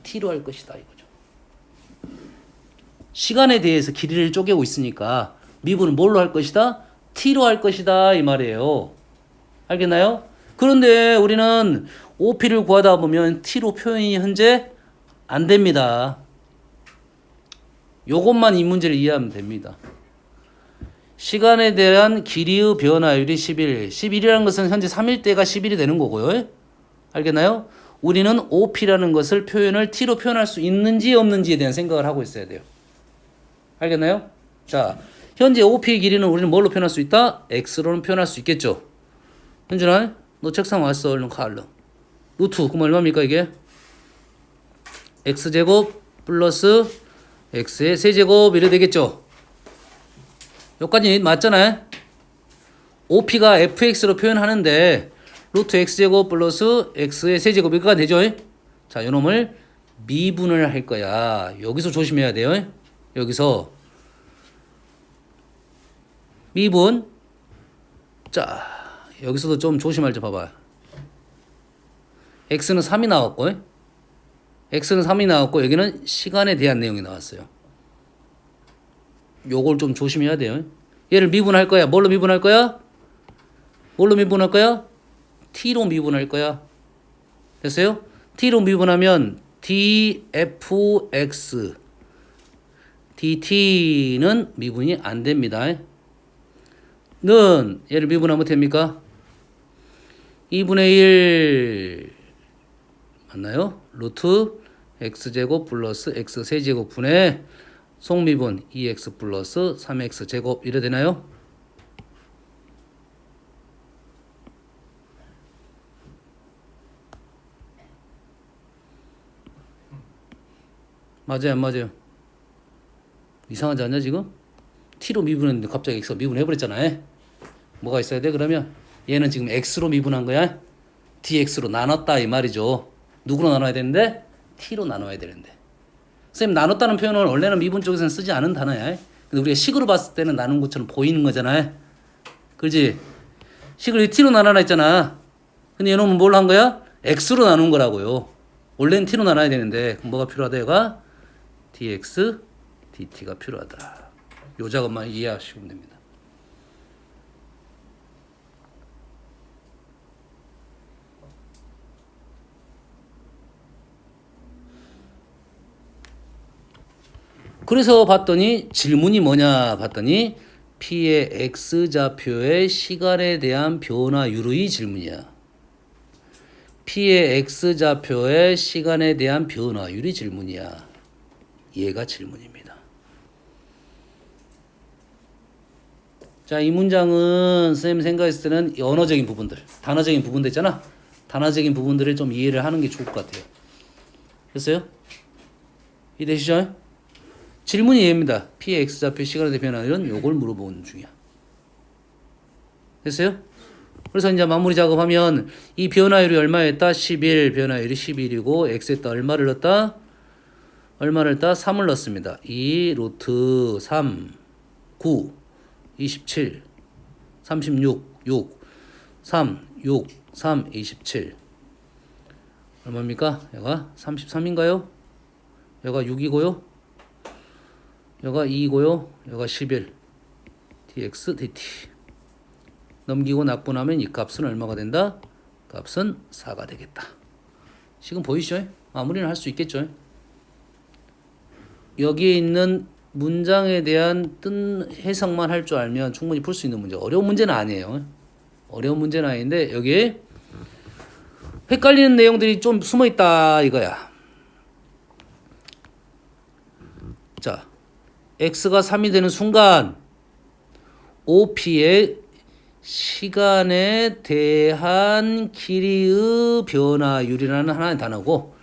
t로 할 것이다 이거죠. 시간에 대해서 길이를 쪼개고 있으니까 미분을 뭘로 할 것이다? t로 할 것이다 이 말이에요. 알겠나요? 그런데 우리는 OP를 구하다 보면 t로 표현이 현재 안 됩니다. 요것만 이 문제를 이해하면 됩니다. 시간에 대한 길이의 변화율이 11. 11이라는 것은 현재 3일대가 11이 되는 거고요. 알겠나요? 우리는 OP라는 것을 표현을 t로 표현할 수 있는지 없는지에 대한 생각을 하고 있어야 돼요. 알겠나요? 자, 현재 OP의 길이는 우리는 뭘로 표현할 수 있다? X로는 표현할 수 있겠죠. 현준아, 너 책상 왔어. 얼른 가, 얼른. 루트, 그럼 얼마입니까, 이게? X제곱 플러스 X의 세제곱 이래 되겠죠. 여기까지 맞잖아요. OP가 fx로 표현하는데 루트 x제곱 플러스 x의 세제곱 이거가 되죠. 자, 요놈을 미분을 할 거야. 여기서 조심해야 돼요. 여기서 미분. 자, 여기서도 좀 조심할 줄 봐봐. x는 3이 나왔고 x는 3이 나왔고 여기는 시간에 대한 내용이 나왔어요. 요걸 좀 조심해야 돼요. 얘를 미분할 거야. 뭘로 미분할 거야? 뭘로 미분할 거야? t로 미분할 거야. 됐어요? t로 미분하면 dfx dt는 미분이 안 됩니다. 는 얘를 미분하면 됩니까? 2분의 1 맞나요? 루트 x제곱 플러스 x세제곱 분의 속미분 2x 플러스 3x 제곱 이래 되나요? 맞아요, 안 맞아요? 이상하지 않냐 지금? t로 미분했는데 갑자기 x로 미분해버렸잖아요. 뭐가 있어야 돼 그러면? 얘는 지금 x로 미분한 거야. dx로 나눴다 이 말이죠. 누구로 나눠야 되는데? t로 나눠야 되는데. 선생님 나눴다는 표현은 원래는 미분 쪽에서는 쓰지 않은 단어야. 근데 우리가 식으로 봤을 때는 나눈 것처럼 보이는 거잖아요. 그렇지? 식을 t로 나눠라 했잖아. 근데 얘놈은 뭘 한 거야? x로 나눈 거라고요. 원래는 t로 나눠야 되는데 그럼 뭐가 필요하다 얘가? dx, dt가 필요하다. 요 작업만 이해하시면 됩니다. 그래서 봤더니 질문이 뭐냐 봤더니 P의 X좌표의 시간에 대한 변화율의 질문이야. P의 X좌표의 시간에 대한 변화율이 질문이야. 얘가 질문입니다. 자, 이 문장은 선생님 생각했을 때는 언어적인 부분들, 단어적인 부분들 있잖아. 단어적인 부분들을 좀 이해를 하는 게 좋을 것 같아요. 됐어요? 이해되시죠? 질문이 얘입니다. P의 X좌표 시간에 대한 변화율은 요걸 물어보는 중이야. 됐어요? 그래서 이제 마무리 작업하면 이 변화율이 얼마였다? 11. 변화율이 11이고 X에다 얼마를 넣었다? 얼마를 넣었다? 3을 넣습니다. 2 루트 3 9 27 36 6 3 6 3 27 얼마입니까? 얘가 33인가요? 얘가 6이고요. 여가 2고요. 여가 11. dx dt. 넘기고 낙분하면 이 값은 얼마가 된다? 값은 4가 되겠다. 지금 보이시죠? 마무리는 할 수 있겠죠? 여기에 있는 문장에 대한 뜻 해석만 할 줄 알면 충분히 풀 수 있는 문제. 어려운 문제는 아니에요. 어려운 문제는 아닌데 여기에 헷갈리는 내용들이 좀 숨어 있다 이거야. 자, x가 3이 되는 순간 OP의 시간에 대한 길이의 변화율이라는 하나의 단어고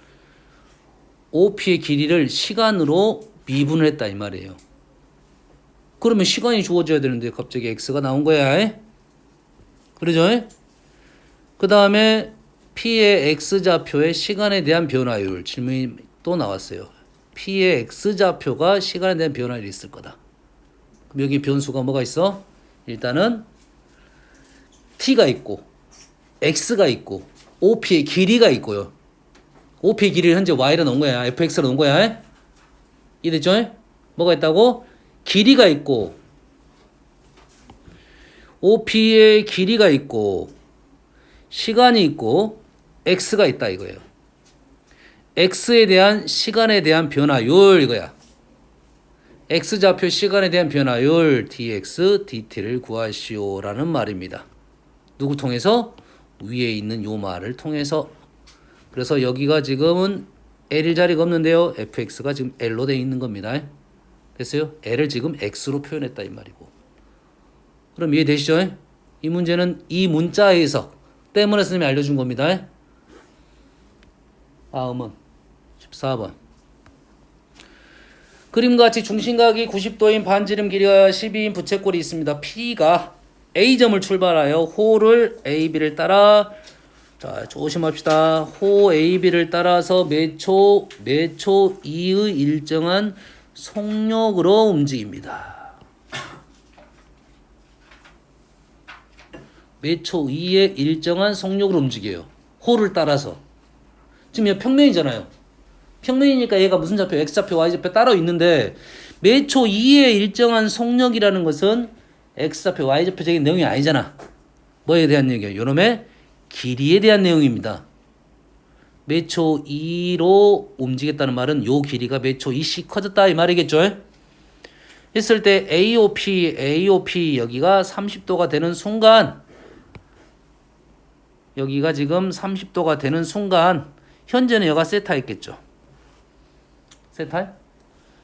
OP의 길이를 시간으로 미분을 했다 이 말이에요. 그러면 시간이 주어져야 되는데 갑자기 x가 나온 거야. 그러죠? 그 다음에 P의 X좌표의 시간에 대한 변화율 질문이 또 나왔어요. P의 X좌표가 시간에 대한 변화율이 있을 거다. 그럼 여기 변수가 뭐가 있어? 일단은 T가 있고 X가 있고 OP의 길이가 있고요. OP의 길이를 현재 y로 넣은 거야. fx로 넣은 거야. 이해됐죠? 뭐가 있다고? 길이가 있고 OP의 길이가 있고 시간이 있고 x가 있다 이거예요. x에 대한 시간에 대한 변화율 이거야. x좌표 시간에 대한 변화율 dx dt를 구하시오라는 말입니다. 누구 통해서? 위에 있는 요 말을 통해서. 그래서 여기가 지금은 L일 자리가 없는데요. fx가 지금 L로 되어 있는 겁니다. 됐어요? L을 지금 x로 표현했다 이 말이고. 그럼 이해되시죠? 이 문제는 이 문자의 해석 때문에 선생님이 알려준 겁니다. 다음은 14번. 그림과 같이 중심각이 90도인 반지름 길이가 12인 부채꼴이 있습니다. P가 A점을 출발하여 호를 AB를 따라 자 조심합시다. 호 AB를 따라서 매초 2의 일정한 속력으로 움직입니다. 매초 2의 일정한 속력으로 움직여요. 호를 따라서. 지금 얘 평면이잖아요. 평면이니까 얘가 무슨 좌표? x좌표, y좌표 따로 있는데 매초 2의 일정한 속력이라는 것은 x좌표, y좌표적인 내용이 아니잖아. 뭐에 대한 얘기예요? 요놈의 길이에 대한 내용입니다. 매초 2로 움직였다는 말은 요 길이가 매초 2씩 커졌다 이 말이겠죠? 했을 때 AOP 여기가 30도가 되는 순간 여기가 지금 30도가 되는 순간 현재는 여가 세타였겠죠.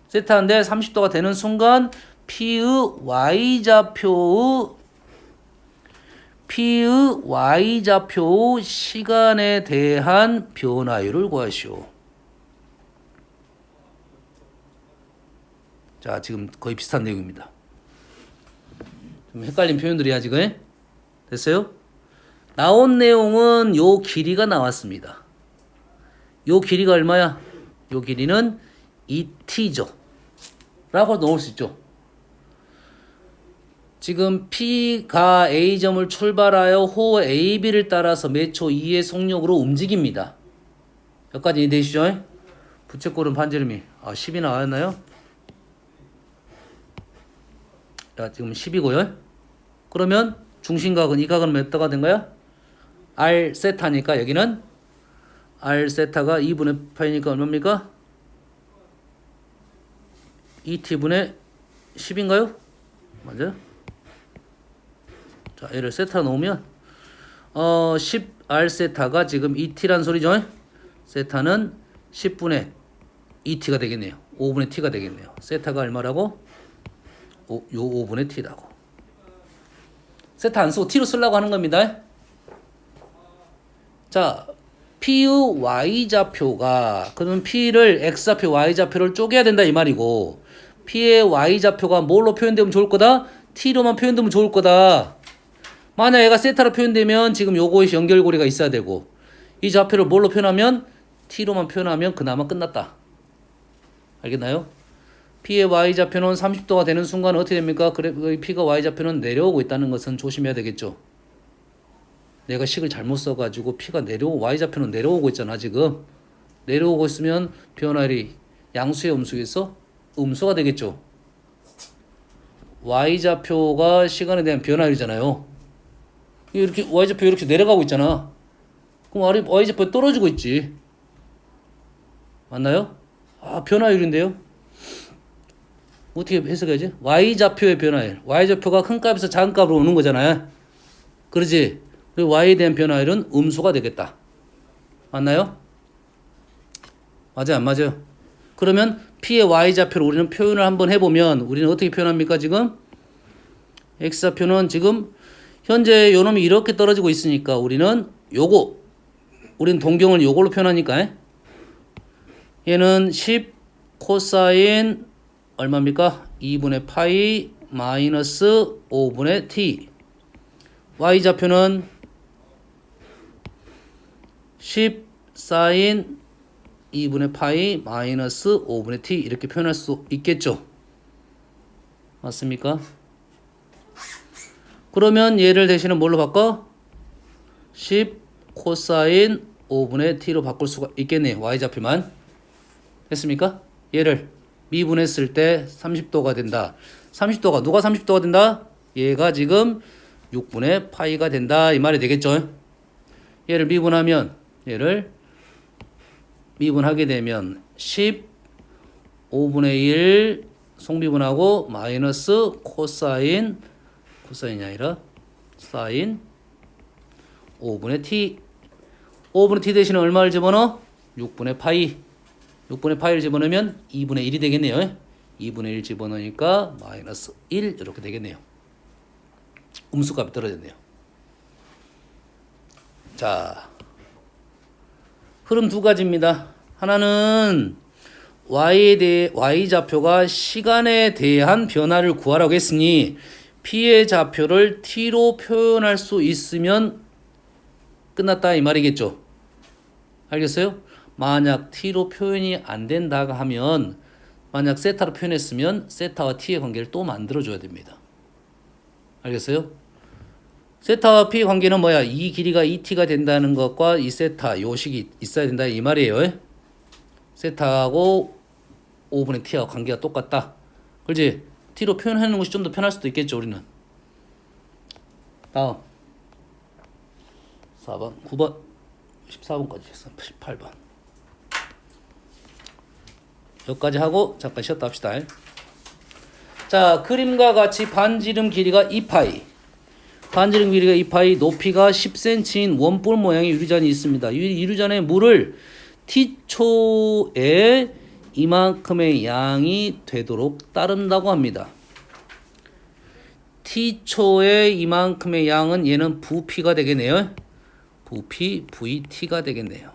세타인데 30도가 되는 순간 P의 Y좌표의 시간에 대한 변화율을 구하시오. 자, 지금 거의 비슷한 내용입니다. 좀 헷갈린 표현들이야, 지금. 됐어요? 나온 내용은 요 길이가 나왔습니다. 요 길이가 얼마야? 요 길이는 2t죠. 라고 넣을 수 있죠. 지금 P가 A점을 출발하여 호 AB를 따라서 매초 2의 속력으로 움직입니다. 여기까지 이해되시죠? 부채꼴은 반지름이 10이 나왔나요? 자, 지금 10이고요. 그러면 중심각은 이 각은 몇 도가 된 거야? R 세타니까 여기는 R 세타가 2분의 파이니까 얼마입니까? 2t분의 10인가요? 맞아요? 자, 얘를 세타 놓으면 10R 세타가 지금 2t란 소리죠? 세타는 10분의 2t가 되겠네요. 5분의 t가 되겠네요. 세타가 얼마라고? 요 5분의 t라고. 세타 안 쓰고 t로 쓰려고 하는 겁니다. 자, P의 Y좌표가 그러면 P를 X좌표, Y좌표를 쪼개야 된다 이 말이고 P의 Y좌표가 뭘로 표현되면 좋을 거다? T로만 표현되면 좋을 거다. 만약 얘가 세타로 표현되면 지금 요거에 연결고리가 있어야 되고 이 좌표를 뭘로 표현하면 T로만 표현하면 그나마 끝났다. 알겠나요? P의 Y좌표는 30도가 되는 순간 어떻게 됩니까? 그래, P가 Y좌표는 내려오고 있다는 것은 조심해야 되겠죠. 내가 식을 잘못 써가지고 P가 Y좌표는 내려오고 있잖아 지금. 내려오고 있으면 변화율이 양수의 음수겠어? 음수가 되겠죠. Y좌표가 시간에 대한 변화율이잖아요. 이렇게 Y좌표 이렇게 내려가고 있잖아. 그럼 Y좌표 떨어지고 있지. 맞나요? 변화율인데요. 어떻게 해석해야지? Y좌표의 변화율. Y좌표가 큰 값에서 작은 값으로 오는 거잖아요. 그러지? 그리고 Y에 대한 변화율은 음수가 되겠다. 맞나요? 맞아요? 안 맞아요? 그러면 P의 Y좌표를 우리는 표현을 한번 해보면 우리는 어떻게 표현합니까 지금? X좌표는 지금 현재 요놈이 이렇게 떨어지고 있으니까 우리는 우리는 동경을 요걸로 표현하니까 얘는 10 코사인 얼마입니까? 2분의 파이 마이너스 5분의 t. Y좌표는 10 사인 2분의 파이 마이너스 5분의 t 이렇게 표현할 수 있겠죠. 맞습니까? 그러면 얘를 대신에 뭘로 바꿔? 10 코사인 5분의 t로 바꿀 수가 있겠네요. y좌표만. 됐습니까? 얘를 미분했을 때 30도가 된다. 30도가 누가 30도가 된다? 얘가 지금 6분의 파이가 된다 이 말이 되겠죠. 얘를 미분하게 되면 10 5분의 1 송미분하고 마이너스 코사인이 아니라 사인 5분의 t. 5분의 t 대신에 얼마를 집어넣어? 6분의 파이. 6분의 파이를 집어넣으면 2분의 1이 되겠네요. 2분의 1 집어넣으니까 마이너스 1 이렇게 되겠네요. 음수값이 떨어졌네요. 자, 흐름 두 가지입니다. 하나는 y좌표가 시간에 대한 변화를 구하라고 했으니 p의 좌표를 t로 표현할 수 있으면 끝났다 이 말이겠죠. 알겠어요? 만약 t로 표현이 안 된다고 하면 만약 세타로 표현했으면 세타와 t의 관계를 또 만들어줘야 됩니다. 알겠어요? 세타와 p 관계는 뭐야? 이 길이가 2t가 된다는 것과 이 세타, 요 식이 있어야 된다 이 말이에요. 세타하고 5분의 t하고 관계가 똑같다. 그렇지? t로 표현하는 것이 좀 더 편할 수도 있겠죠, 우리는. 다음 4번, 9번, 14번까지 했어. 18번. 여기까지 하고 잠깐 쉬었다 합시다. 자, 그림과 같이 반지름 길이가 2파이. 반지름 길이가 2파이, 높이가 10cm인 원볼 모양의 유리잔이 있습니다. 이 유리잔에 물을 t초에 이만큼의 양이 되도록 따른다고 합니다. t초에 이만큼의 양은 얘는 부피가 되겠네요. 부피 vt가 되겠네요.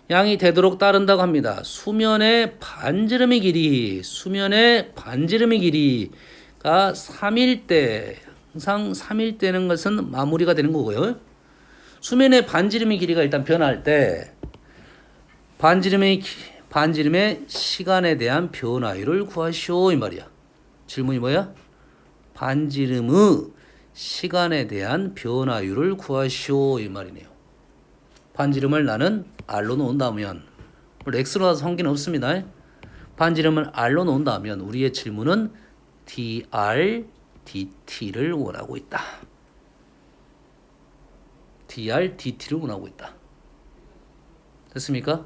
양이 되도록 따른다고 합니다. 수면의 반지름의 길이가 3일 때, 항상 3일 때는 것은 마무리가 되는 거고요. 수면의 반지름의 길이가 일단 변할 때 반지름의 시간에 대한 변화율을 구하시오 이 말이야. 질문이 뭐야? 반지름의 시간에 대한 변화율을 구하시오 이 말이네요. 반지름을 나는 R로 놓는다면 X로 나서 관계는 없습니다. 반지름을 R로 놓는다면 우리의 질문은 dr, dt를 원하고 있다. dr, dt를 원하고 있다. 됐습니까?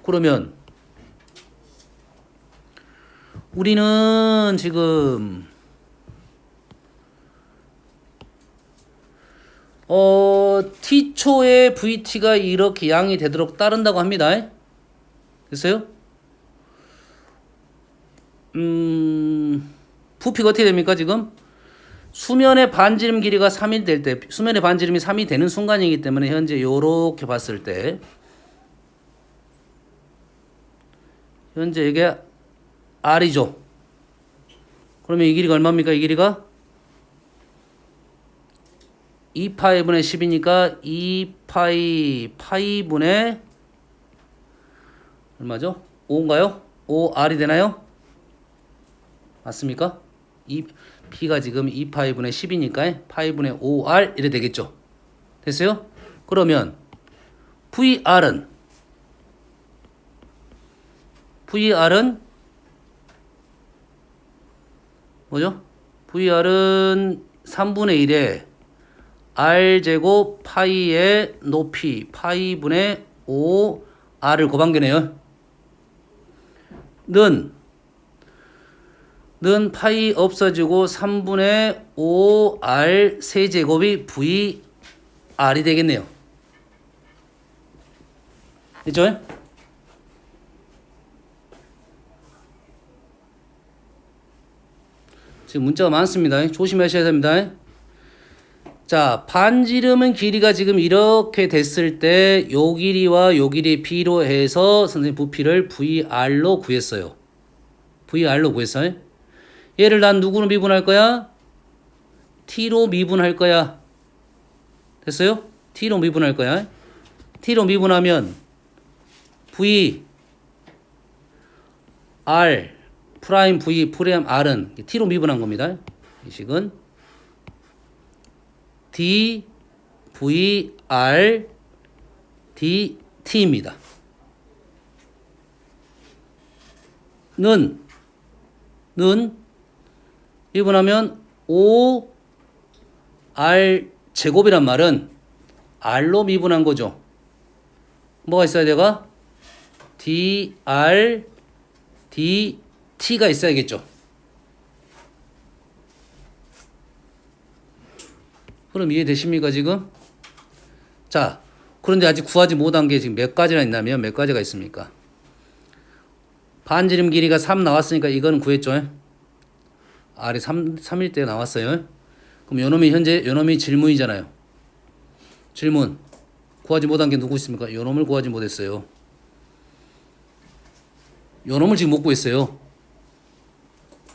그러면 우리는 지금 t초에 vt가 이렇게 양이 되도록 따른다고 합니다. 됐어요? 부피가 어떻게 됩니까 지금? 수면의 반지름 길이가 3이 될 때, 수면의 반지름이 3이 되는 순간이기 때문에 현재 요렇게 봤을 때 현재 이게 R이죠. 그러면 이 길이가 얼마입니까? 이 길이가 2파이분의 10이니까 2파이분의 얼마죠? 5인가요? 5R이 되나요? 맞습니까? P가 지금 2파이분의 10이니까 파이분의 5R 이래 되겠죠. 됐어요? 그러면 VR은 뭐죠? VR은 3분의 1에 R제곱 파이의 높이 파이분의 5R을 곱한게네요. 는 파이 없어지고 3분의 5R 세제곱이 VR이 되겠네요. 됐죠? 지금 문자가 많습니다. 조심하셔야 됩니다. 자, 반지름은 길이가 지금 이렇게 됐을 때 요 길이와 요 길이 B로 해서 선생님 부피를 VR로 구했어요. VR로 구했어요. 얘를 난 누구로 미분할 거야? T로 미분할 거야. 됐어요? T로 미분할 거야. T로 미분하면 V R 프라임 V 프라임 R은 T로 미분한 겁니다. 이 식은 D V R dt입니다. 는 미분하면 5r 제곱이란 말은 r로 미분한 거죠. 뭐가 있어야 돼가? dr dt가 있어야겠죠. 그럼 이해되십니까 지금? 자, 그런데 아직 구하지 못한 게 지금 몇 가지나 있냐면 몇 가지가 있습니까? 반지름 길이가 3 나왔으니까 이거는 구했죠. R이 3일 때 나왔어요. 그럼 요놈이 현재 요놈이 질문이잖아요. 질문. 구하지 못한 게 누구 있습니까? 요놈을 구하지 못했어요. 요놈을 지금 못 구했어요.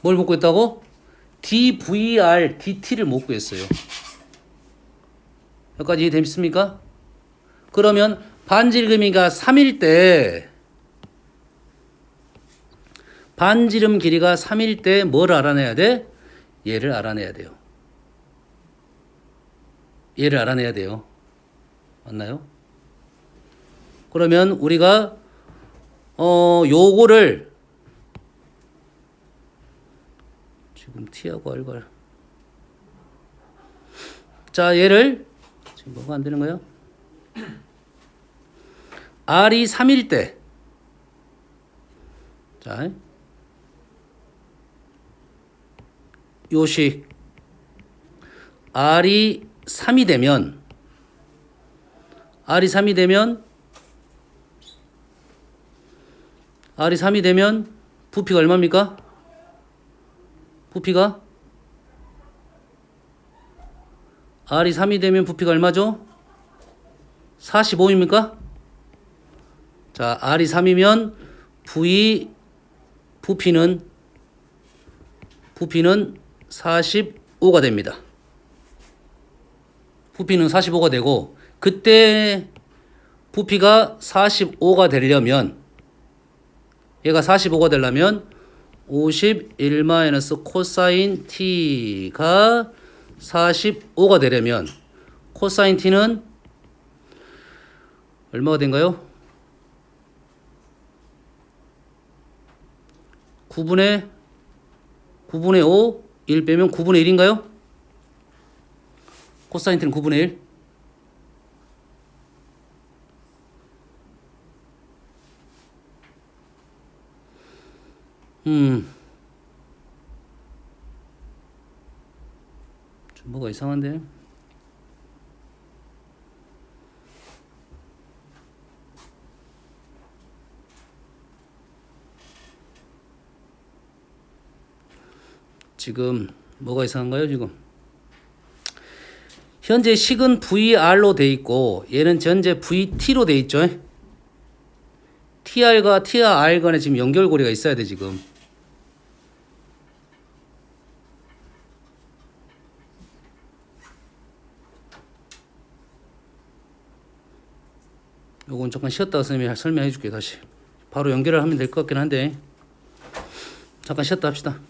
뭘 못 구했다고? dvr dt를 못 구했어요. 여기까지 이해되십니까? 그러면 반지름이가 3일 때 반지름 길이가 3일 때 뭘 알아내야 돼? 얘를 알아내야 돼요. 얘를 알아내야 돼요. 맞나요? 그러면 우리가 요거를 지금 t하고 r가 자 얘를 지금 뭐가 안 되는 거예요? r이 3일 때 자 요식 r이 3이 되면 r이 3이 되면 부피가 얼마입니까? 부피가 r이 3이 되면 부피가 얼마죠? 45입니까? 자, r이 3이면 부피는 45가 됩니다. 부피는 45가 되고 그때 부피가 45가 되려면 얘가 45가 되려면 51 마이너스 코사인 t가 45가 되려면 코사인 t는 얼마가 된가요? 9분의 5, 1 빼면 9분의 1인가요? 코사인 t는 9분의 1. 좀 뭐가 이상한데? 지금 뭐가 이상한가요, 지금? 현재 식은 VR로 돼 있고 얘는 현재 VT로 돼 있죠. TR과 TR 간에 지금 연결고리가 있어야 돼, 지금. 요건 잠깐 쉬었다가 선생님이 설명해 줄게요, 다시. 바로 연결을 하면 될 것 같긴 한데. 잠깐 쉬었다 합시다.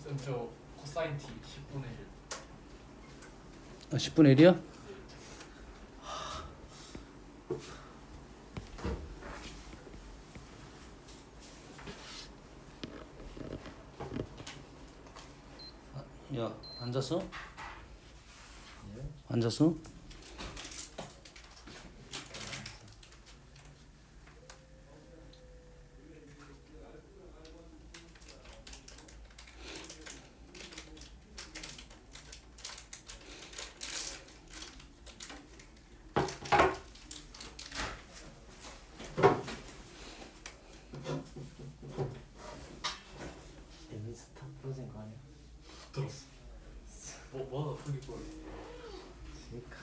쌤, 저 코사인 T 10분의 1. 10분의 1이요? 야, 앉았어? 앉았어? 에미스타 부러진 거 아니야? 들었어. 뭐 하나 풀릴 걸. 그러니까.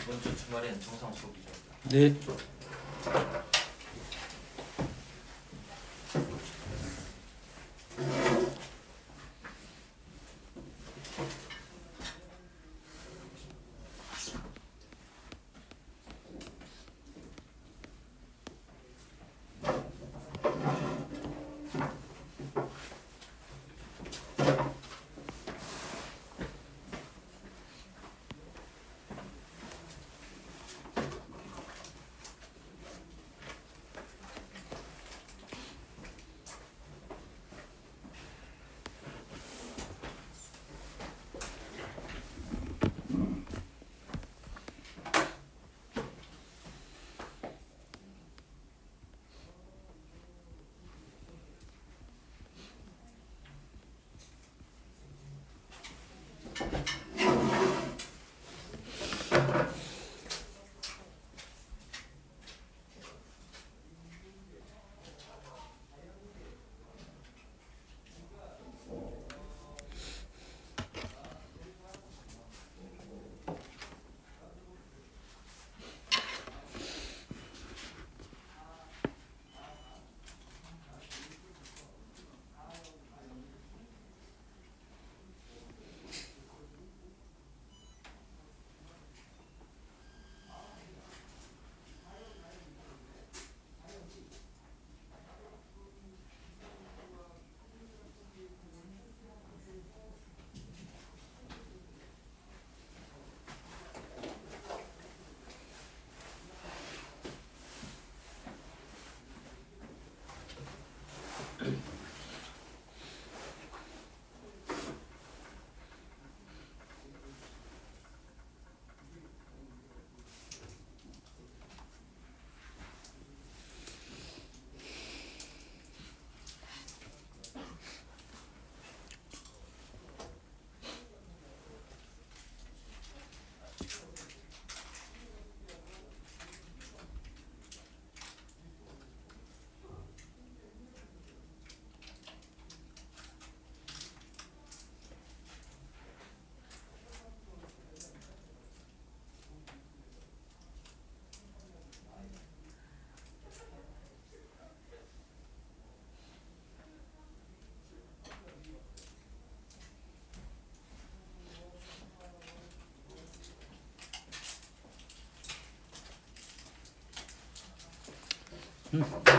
이번 주 주말엔 정상 수업이죠. 네.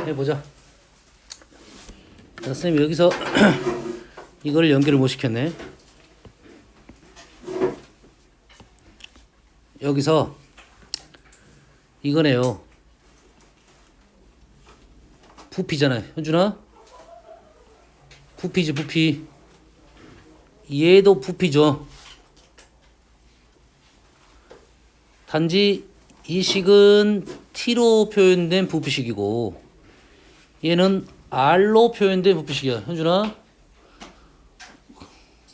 해보자. 자, 선생님 여기서 이걸 연결을 못 시켰네. 여기서 이거네요. 부피잖아요. 현준아? 부피지, 부피. 얘도 부피죠. 단지 이 식은 T로 표현된 부피식이고 얘는 R로 표현된 부피식이야. 현준아?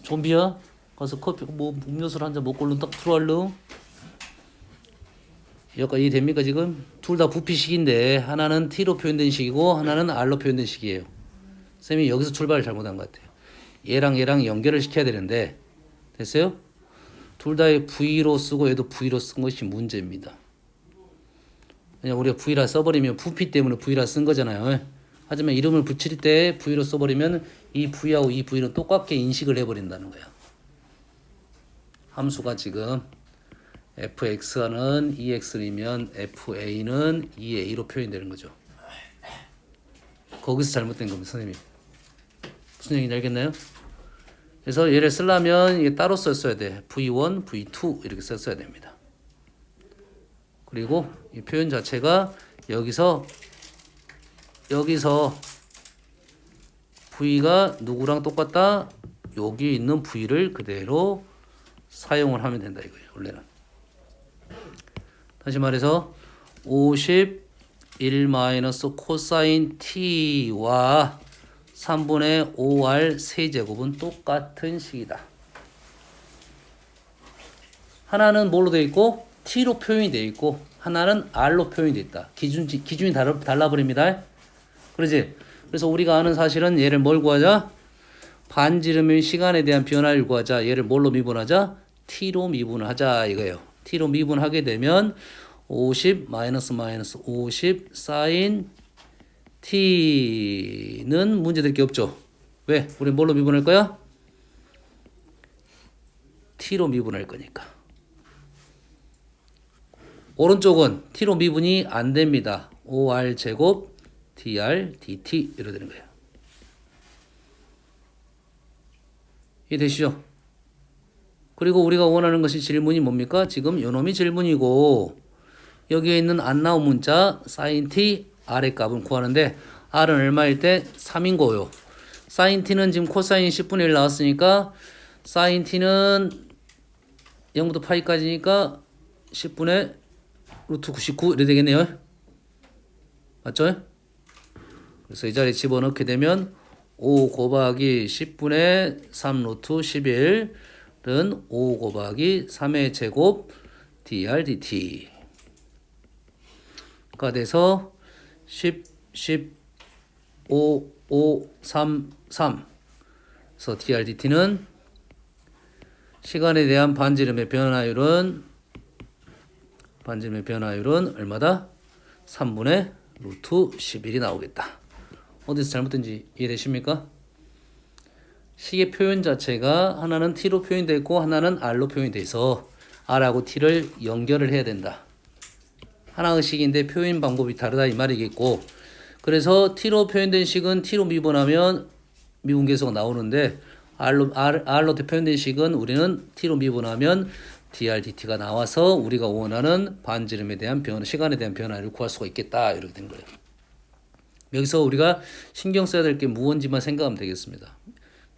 좀비야? 가서 커피 뭐 음료수를 한 잔 먹고 얼른 딱 들어갈래? 여기까지 이해됩니까 지금? 둘 다 부피식인데 하나는 T로 표현된 식이고 하나는 R로 표현된 식이에요. 쌤이 여기서 출발을 잘못한 것 같아요. 얘랑 얘랑 연결을 시켜야 되는데 됐어요? 둘 다 V로 쓰고 얘도 V로 쓴 것이 문제입니다. 그냥 우리가 V라 써버리면 부피 때문에 V라 쓴 거잖아요. 하지만 이름을 붙일 때 V로 써버리면 이 V하고 이 V는 똑같게 인식을 해버린다는 거야. 함수가 지금 fx는 2x이면 fa는 2a로 표현되는 거죠. 거기서 잘못된 겁니다, 선생님. 무슨 얘기인지 알겠나요? 그래서 얘를 쓰려면 이게 따로 썼어야 돼. v1, v2 이렇게 썼어야 됩니다. 그리고 이 표현 자체가 여기서 v가 누구랑 똑같다? 여기 있는 v를 그대로 사용을 하면 된다 이거예요. 원래는. 다시 말해서 51 마이너스 코사인 t와 3분의 5r 세제곱은 똑같은 식이다. 하나는 뭘로 되어 있고 t로 표현이 되어 있고 하나는 r로 표현이 되어 있다. 기준이 달라버립니다. 그러지? 그래서 우리가 아는 사실은 얘를 뭘 구하자? 반지름의 시간에 대한 변화를 구하자. 얘를 뭘로 미분하자? t로 미분을 하자 이거예요. t로 미분하게 되면 50 마이너스 50 사인 t는 문제될 게 없죠. 왜? 우리 뭘로 미분할 거야? t로 미분할 거니까. 오른쪽은 t로 미분이 안 됩니다. 5r 제곱 dr dt 이렇게 되는 거예요. 이해되시죠? 그리고 우리가 원하는 것이 질문이 뭡니까? 지금 요놈이 질문이고 여기에 있는 안 나온 문자 sin t r의 값은 구하는데 r은 얼마일 때 3인 거요. sin t는 지금 코사인 10분의 1 나왔으니까 sin t는 0부터 파이까지니까 10분의 루트 99 이렇게 되겠네요. 맞죠? 그래서 이 자리에 집어넣게 되면 5 곱하기 10분의 3 루트 11은 5 곱하기 3의 제곱 dr dt 가 돼서 10, 5, 5, 3, 3 그래서 dr dt는 시간에 대한 반지름의 변화율은 얼마다? 3분의 루트 11이 나오겠다. 어디서 잘못된지 이해되십니까? 식의 표현 자체가 하나는 t로 표현되어 있고 하나는 r로 표현되어 있어 r하고 t를 연결을 해야 된다. 하나의 식인데 표현 방법이 다르다 이 말이겠고 그래서 t로 표현된 식은 t로 미분하면 미분계수가 나오는데 r로 표현된 식은 우리는 t로 미분하면 dr dt가 나와서 우리가 원하는 반지름에 대한 변화, 시간에 대한 변화를 구할 수가 있겠다 이렇게 된 거예요. 여기서 우리가 신경 써야 될 게 무엇인지만 생각하면 되겠습니다.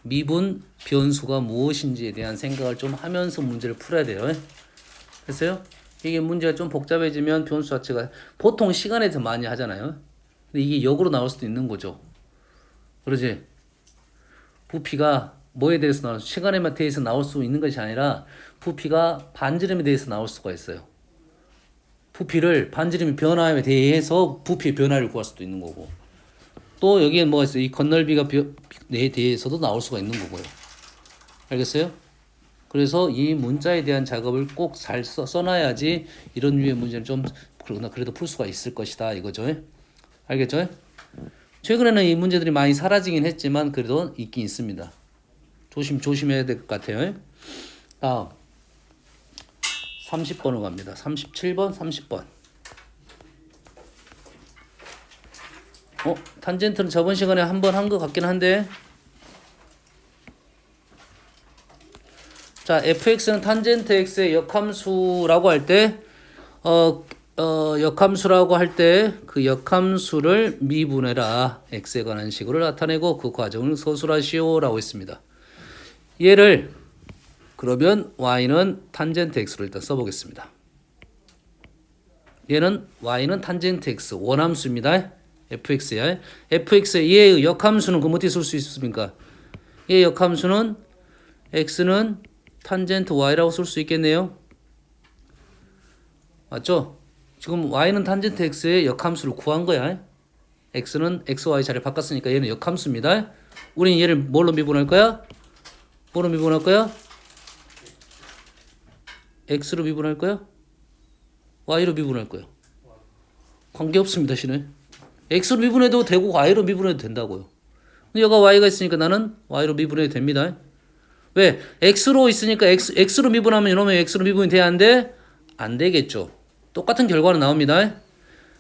미분 변수가 무엇인지에 대한 생각을 좀 하면서 문제를 풀어야 돼요. 됐어요? 이게 문제가 좀 복잡해지면 변수 자체가 보통 시간에 더 많이 하잖아요. 근데 이게 역으로 나올 수도 있는 거죠. 그러지? 부피가 뭐에 대해서 나올 수, 시간에 대해서 나올 수 있는 것이 아니라 부피가 반지름에 대해서 나올 수가 있어요. 부피를 반지름의 변화에 대해서 부피의 변화를 구할 수도 있는 거고 또 여기에 뭐가 있어요? 이 건널비가 에 대해서도 나올 수가 있는 거고요. 알겠어요? 그래서 이 문자에 대한 작업을 꼭 잘 써놔야지 이런 류의 문제를 좀 그래도 풀 수가 있을 것이다 이거죠. 알겠죠? 최근에는 이 문제들이 많이 사라지긴 했지만 그래도 있긴 있습니다. 조심해야 될 것 같아요. 다음 30번으로 갑니다. 37번, 30번. 탄젠트는 저번 시간에 한 번 한 것 같긴 한데 자, fx는 탄젠트 x의 역함수라고 할 때 역함수라고 할 때 그 역함수를 미분해라 x에 관한 식으로 나타내고 그 과정을 서술하시오라고 했습니다. 얘를 그러면 y는 탄젠트 x로 일단 써보겠습니다. 얘는 y는 탄젠트 x 원함수입니다. fx야. fx의 얘의 역함수는 그럼 어떻게 쓸 수 있습니까? 얘의 역함수는 x는 탄젠트 y라고 쓸 수 있겠네요. 맞죠? 지금 y는 탄젠트 x의 역함수를 구한 거야. x는 x, y 자리를 바꿨으니까 얘는 역함수입니다. 우리는 얘를 뭘로 미분할 거야? 뭐로 미분할 거야? x로 미분할 거야? y로 미분할 거야? 관계없습니다, 시는. x로 미분해도 되고 y로 미분해도 된다고요. 근데 여기가 y가 있으니까 나는 y로 미분해도 됩니다. 왜? x로 있으니까 x로 미분하면 이놈의 x로 미분이 돼야 하는데 안 되겠죠. 똑같은 결과는 나옵니다.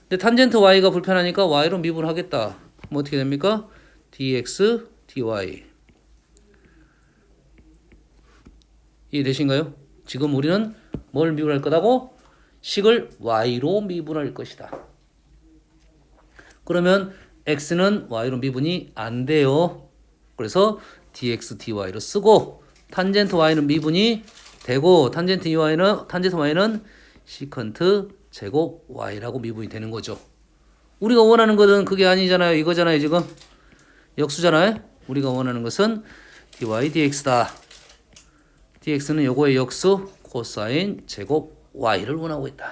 근데 탄젠트 y가 불편하니까 y로 미분하겠다. 뭐 어떻게 됩니까? dx, dy. 이해되신가요? 지금 우리는 뭘 미분할 거다고? 식을 y로 미분할 것이다. 그러면 x는 y로 미분이 안 돼요. 그래서 dx, dy로 쓰고 탄젠트 y는 미분이 되고 탄젠트 y는 시컨트 제곱 y라고 미분이 되는 거죠. 우리가 원하는 것은 그게 아니잖아요. 이거잖아요. 지금 역수잖아요. 우리가 원하는 것은 dy dx다. dx는 요거의 역수 코사인 제곱 y를 원하고 있다.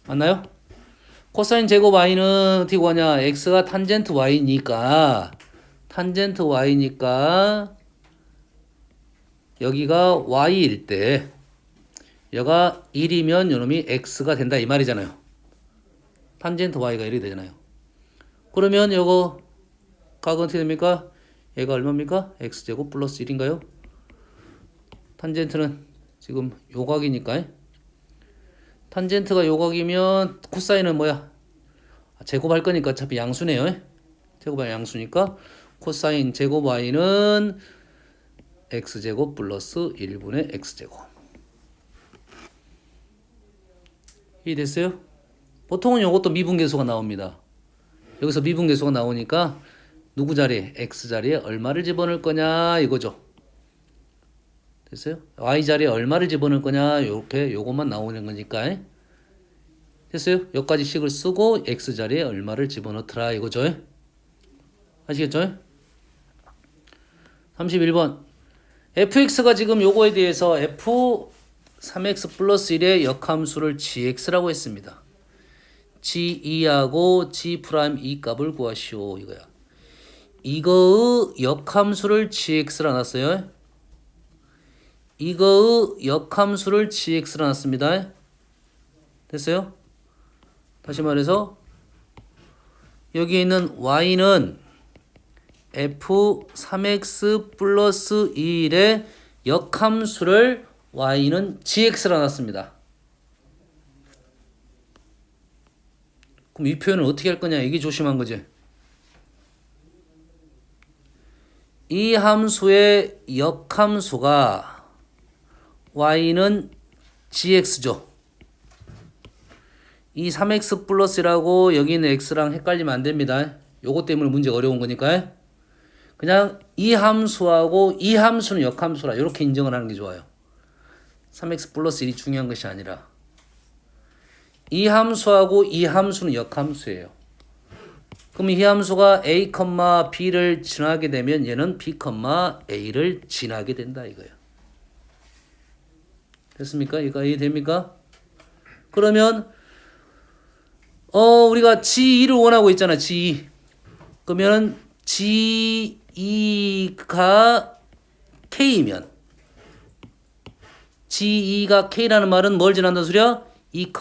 맞나요? 코사인 제곱 y는 어떻게 구하냐? x가 탄젠트 y니까 여기가 y일 때 여가 1이면 요놈이 x가 된다 이 말이잖아요. 탄젠트 y가 1이 되잖아요. 그러면 요거 각은 어떻게 됩니까? 얘가 얼마입니까? x제곱 플러스 1인가요? 탄젠트는 지금 요각이니까 탄젠트가 요각이면 코사인은 뭐야? 제곱할 거니까 어차피 양수네요. 제곱할 양수니까 코사인 제곱 y는 x제곱 플러스 1분의 x제곱. 이해됐어요? 보통은 요것도 미분계수가 나옵니다. 여기서 미분계수가 나오니까 누구 자리에? x 자리에 얼마를 집어넣을 거냐 이거죠. 됐어요? y 자리에 얼마를 집어넣을 거냐 이렇게 요것만 나오는 거니까. 됐어요? 여기까지 식을 쓰고 x 자리에 얼마를 집어넣더라 이거죠. 아시겠죠? 31번 fx가 지금 요거에 대해서 f 3x 플러스 1의 역함수를 gx라고 했습니다. g2하고 g'2 값을 구하시오 이거야. 이거의 역함수를 gx라 놨어요. 이거의 역함수를 gx라 놨습니다. 됐어요? 다시 말해서 여기 있는 y는 f3x 플러스 1의 역함수를 y는 gx라 놨습니다. 그럼 이 표현을 어떻게 할 거냐 이게 조심한 거지. 이 함수의 역함수가 y는 gx죠. 이 3x 플러스라고 여기 있는 x랑 헷갈리면 안 됩니다. 요것 때문에 문제가 어려운 거니까. 그냥 이 함수하고 이 함수는 역함수라 이렇게 인정을 하는 게 좋아요. 3x 플러스 1이 중요한 것이 아니라 이 함수하고 이 함수는 역함수예요. 그럼 이 함수가 a, b를 지나게 되면 얘는 b, a를 지나게 된다 이거예요. 됐습니까? 이거 이해됩니까? 그러면 우리가 g2를 원하고 있잖아. g2. 그러면 g2가 k이면 g2가 k라는 말은 뭘 지난다는 소리야? 2,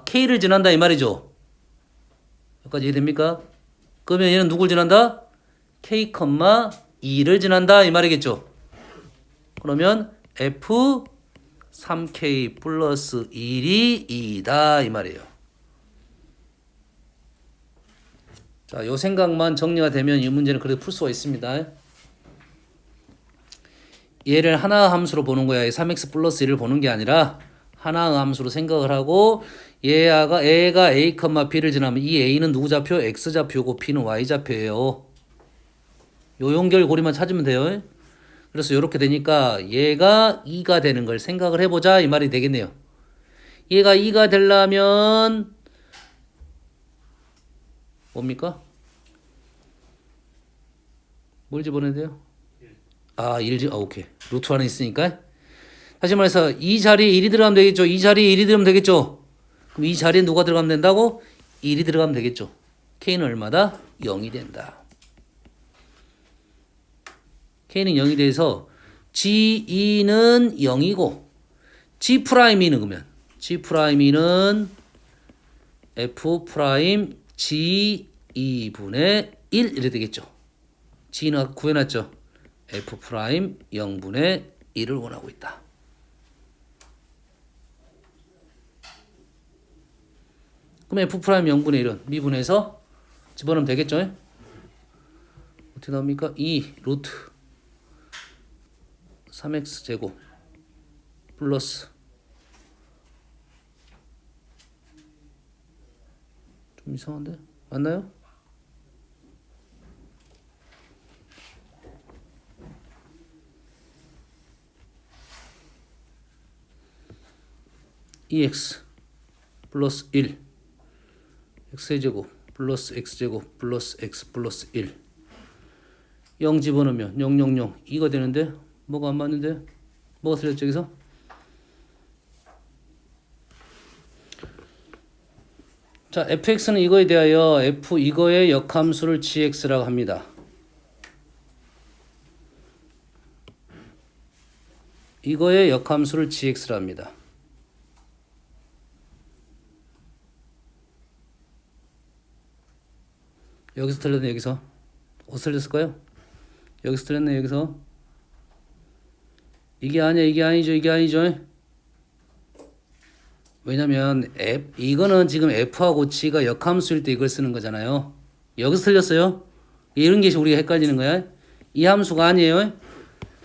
k를 지난다 이 말이죠. 여기까지 이해됩니까? 그러면 얘는 누굴 지난다? k, 2를 지난다 이 말이겠죠. 그러면 f 3k 플러스 1이 2다 이 말이에요. 자, 요 생각만 정리가 되면 이 문제는 그래도 풀 수가 있습니다. 얘를 하나 함수로 보는 거야. 3x 플러스 1을 보는 게 아니라 하나 함수로 생각을 하고 얘가 a, b를 지나면 이 a는 누구 좌표? x 좌표고 b는 y 좌표예요. 요 연결고리만 찾으면 돼요. 그래서 이렇게 되니까 얘가 2가 되는 걸 생각을 해보자 이 말이 되겠네요. 얘가 2가 되려면 뭡니까? 뭘 집어넣어야 돼요? 1 오케이. 루트 안에 있으니까. 다시 말해서 이 자리에 1이 들어가면 되겠죠. 이 자리에 1이 들어가면 되겠죠. 그럼 이 자리에 누가 들어가면 된다고? 1이 들어가면 되겠죠. k는 얼마다? 0이 된다. k는 0이 돼서 g2는 0이고 g'2는 그러면 g'2는 f' g2분의 1 이래 되겠죠. g는 구해놨죠. f' 0분의 1을 원하고 있다. 그럼 f' 0분의 1은 미분해서 집어넣으면 되겠죠. 어떻게 나옵니까? 2 루트 3x 제곱 플러스 좀 이상한데? 맞나요? x 플러스 1 x제곱 플러스 x제곱 플러스 x 플러스 1 0 집어넣으면 0, 0, 0 2가 되는데 뭐가 안 맞는데? 뭐가 틀렸죠 여기서? 자 fx는 이거에 대하여 f 이거의 역함수를 gx라고 합니다. 이거의 역함수를 gx라 합니다. 여기서 틀렸네. 여기서 어디서 틀렸을까요? 여기서 틀렸네. 여기서 이게 아니야. 이게 아니죠. 이게 아니죠. 왜냐면 이거는 지금 f하고 g가 역함수일 때 이걸 쓰는 거잖아요. 여기서 틀렸어요. 이런 게 우리가 헷갈리는 거야. 이 함수가 아니에요.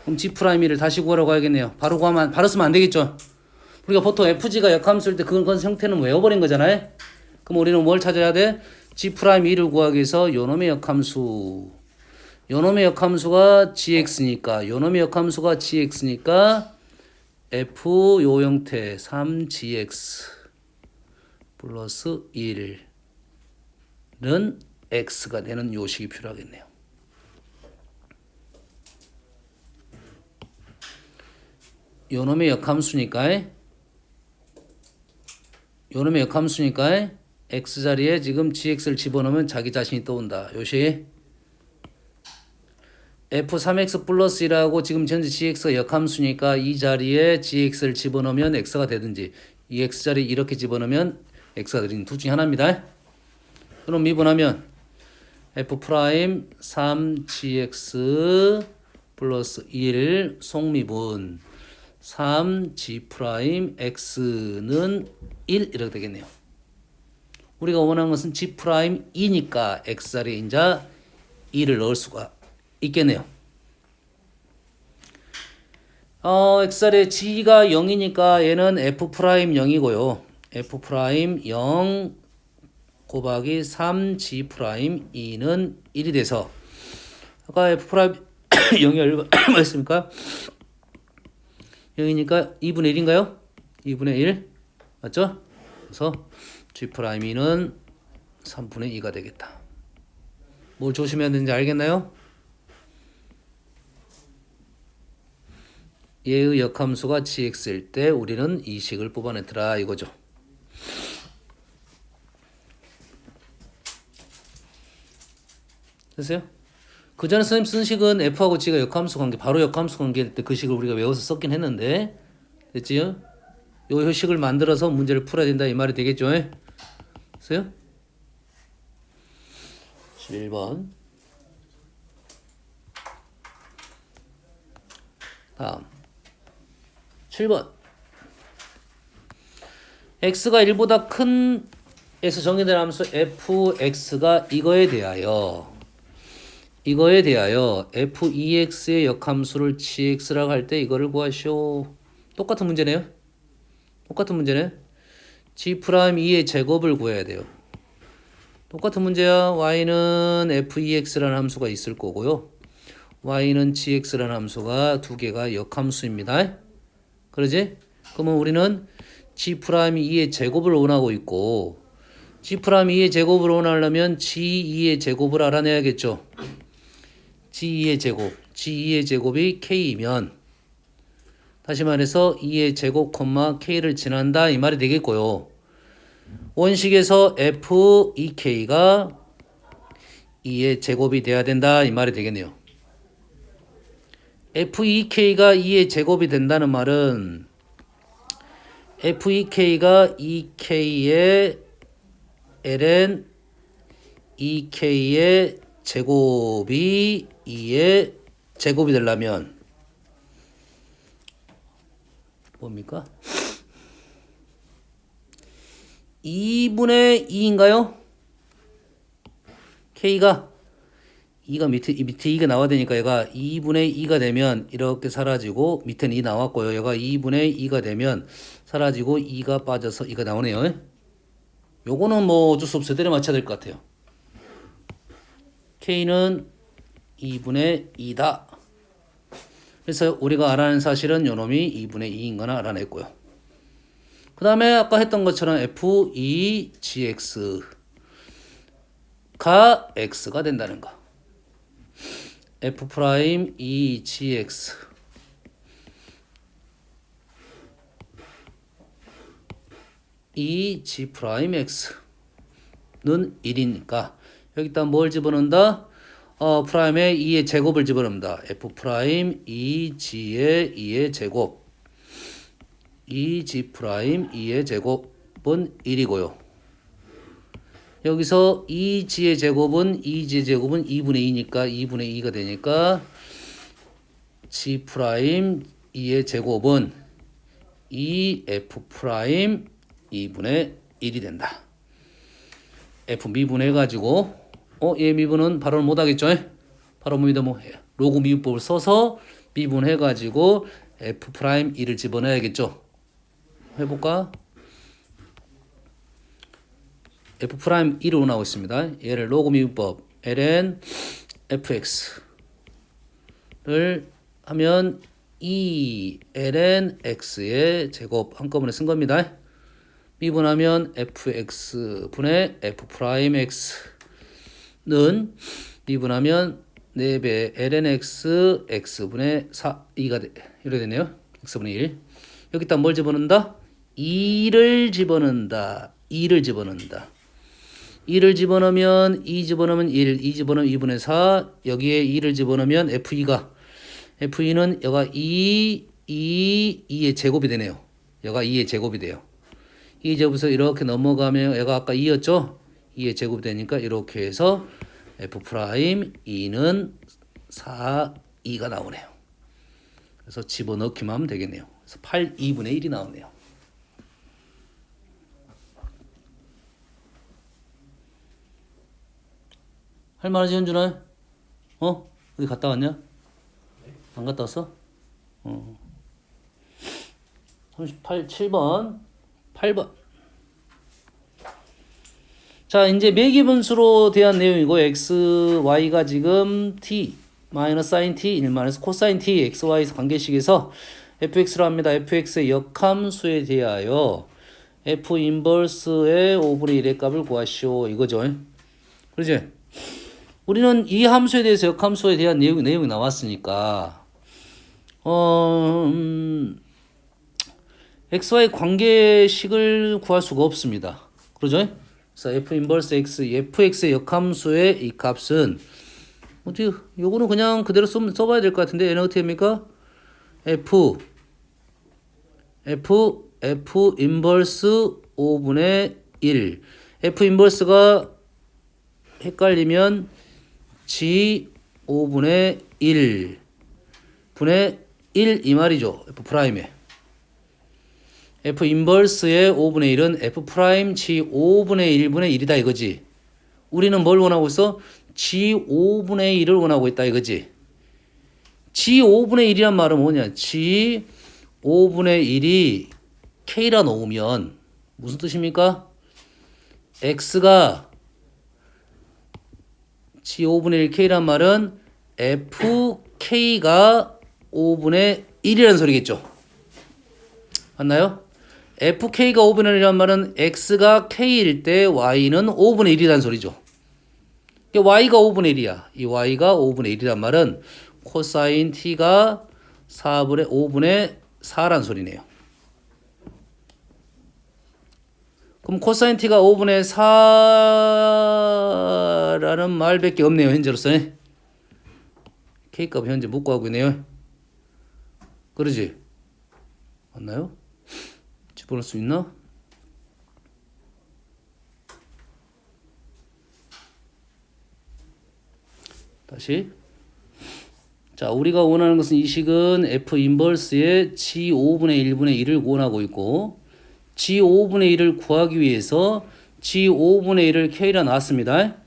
그럼 g'2를 다시 구하라고 하겠네요. 바로 구하면 바로 쓰면 안 되겠죠. 우리가 보통 fg가 역함수일 때 그건 형태는 외워버린 거잖아요. 그럼 우리는 뭘 찾아야 돼? g'2를 구하기 위해서 요놈의 역함수. 요놈의 역함수가 gx니까 요놈의 역함수가 gx니까 f 요 형태 3gx 플러스 1은 x가 되는 요식이 필요하겠네요. 요놈의 역함수니까 x 자리에 지금 gx를 집어넣으면 자기 자신이 떠온다. 요시 f3x 플러스 1하고 지금 현재 gx가 역함수니까 이 자리에 gx를 집어넣으면 x가 되든지 이 x 자리에 이렇게 집어넣으면 x가 되든지 둘 중에 하나입니다. 그럼 미분하면 f' 3gx 플러스 1 속미분 3g' x는 1 이렇게 되겠네요. 우리가 원하는 것은 g'2니까 x자리에 이제 2를 넣을 수가 있겠네요. x자리에 g가 0이니까 얘는 f'0이고요. f'0 곱하기 3g'2는 1이 돼서 아까 f'0이 얼마였습니까? 0이니까 2분의 1인가요? 2분의 1 맞죠? 그래서 g'2는 3분의 2가 되겠다. 뭘 조심해야 되는지 알겠나요? 얘의 역함수가 gx일 때 우리는 이 식을 뽑아냈더라 이거죠. 됐어요? 그 전에 선생님 쓴 식은 f하고 g가 역함수 관계, 바로 역함수 관계일 때 그 식을 우리가 외워서 썼긴 했는데 됐지요? 요 식을 만들어서 문제를 풀어야 된다 이 말이 되겠죠? 됐어요? 1번 다음 7번 x가 1보다 큰 에서 정의된 함수 fx가 이거에 대하여 f2x의 역함수를 gx라고 할 때 이거를 구하시오. 똑같은 문제네요. g'2의 제곱을 구해야 돼요. 똑같은 문제야. y는 f2x라는 함수가 있을 거고요. y는 gx라는 함수가 두 개가 역함수입니다. 그러지? 그러면 우리는 g'2의 제곱을 원하고 있고 g'2의 제곱을 원하려면 g2의 제곱을 알아내야겠죠. g2의 제곱이 k이면 다시 말해서 2의 제곱, k를 지난다 이 말이 되겠고요. 원식에서 f2k가 2의 제곱이 돼야 된다 이 말이 되겠네요. f2k가 2의 제곱이 된다는 말은 f2k가 2k의 ln 2k의 제곱이 2의 제곱이 되려면 뭡니까? 2분의 2인가요? k가 2가 밑에 2가 나와야 되니까 얘가 2분의 2가 되면 이렇게 사라지고 밑에는 2 나왔고요. 얘가 2분의 2가 되면 사라지고 2가 빠져서 2가 나오네요. 요거는 뭐 어쩔 수 없어요. 때려 맞춰야 될 것 같아요. k는 2분의 2다. 그래서 우리가 알아낸 사실은 요놈이 2분의 2인 거나 알아냈고요. 그 다음에 아까 했던 것처럼 f2gx가 x가 된다는 거. f'2gx 이 g'x는 1이니까 여기다 뭘 집어넣는다? 프라임에 2의 제곱을 집어넣는다. f'2g의 2의 제곱 2g 프라임 2의 제곱은 1이고요. 여기서 2g의 제곱은 2g의 제곱은 2분의 2니까 2분의 2가 되니까 g 프라임 2의 제곱은 2f 프라임 2분의 1이 된다. f 미분해가지고 얘 미분은 바로 못하겠죠? 바로 뭐 로그 미분법을 써서 미분해가지고 f 프라임 1을 집어넣어야겠죠? 해볼까? f 프라임 1으로 나오고 있습니다. 얘를 로그 미분법 ln fx를 하면 2 ln x의 제곱 한꺼번에 쓴 겁니다. 미분하면 fx 분의 f 프라임 x는 미분하면 4배 ln x x분의 2가 이렇게 되네요. x분의 1. 여기다 뭘 집어넣는다? 2를 집어넣는다. 2를 집어넣는다. 2를 집어넣으면 2 집어넣으면 1, 2 집어넣으면 2분의 4. 여기에 2를 집어넣으면 f2는 여가 2의 제곱이 되네요. 여가 2의 제곱이 돼요. 2 제곱에서 이렇게 넘어가면 얘가 아까 2였죠? 2의 제곱이 되니까 이렇게 해서 f 프라임 2는 4, 2가 나오네요. 그래서 집어넣기만 하면 되겠네요. 그래서 8, 2분의 1이 나오네요. 할 말하지 현준아? 어디 갔다 왔냐? 안 갔다 왔어? 38, 7번 8번 자 이제 매기분수로 대한 내용이고 x, y가 지금 t 마이너스 sin t 1 마이너스 코사인 t x, y 관계식에서 fx로 합니다. fx의 역함수에 대하여 f 인버스의 5분의 1의 값을 구하시오 이거죠. 그렇지? 우리는 이 함수에 대해서 역함수에 대한 내용이 나왔으니까 xy 관계식을 구할 수가 없습니다. 그러죠? 그래서 f 인버스 x, fx의 역함수의 이 값은 어떻게 요거는 그냥 그대로 써봐야 될 것 같은데 얘는 어떻게 합니까? f 인버스 5분의 1 f 인버스가 헷갈리면 g 5분의 1 분의 1 이 말이죠. f 프라임에 f 인버스의 5분의 1은 f 프라임 g 5분의 1분의 1이다 이거지. 우리는 뭘 원하고 있어? g 5분의 1을 원하고 있다 이거지. g 5분의 1이란 말은 뭐냐? g 5분의 1이 k라 놓으면 무슨 뜻입니까? x가 g 5분의 1 k란 말은 fk가 5분의 1이라는 소리겠죠. 맞나요? fk가 5분의 1이란 말은 x가 k일 때 y는 5분의 1이라는 소리죠. y가 5분의 1이야. 이 y가 5분의 1이란 말은 코사인 t가 5분의 4란 소리네요. 그럼 코사인 t가 5분의 4라는 말밖에 없네요. 현재로서. k값 현재 못 구하고 있네요. 그러지? 맞나요? 집어넣을 수 있나? 다시. 자, 우리가 원하는 것은 이 식은 f 인버스의 g 5분의 1분의 1을 원하고 있고 g 5분의 1을 구하기 위해서 g 5분의 1을 k라 놨습니다.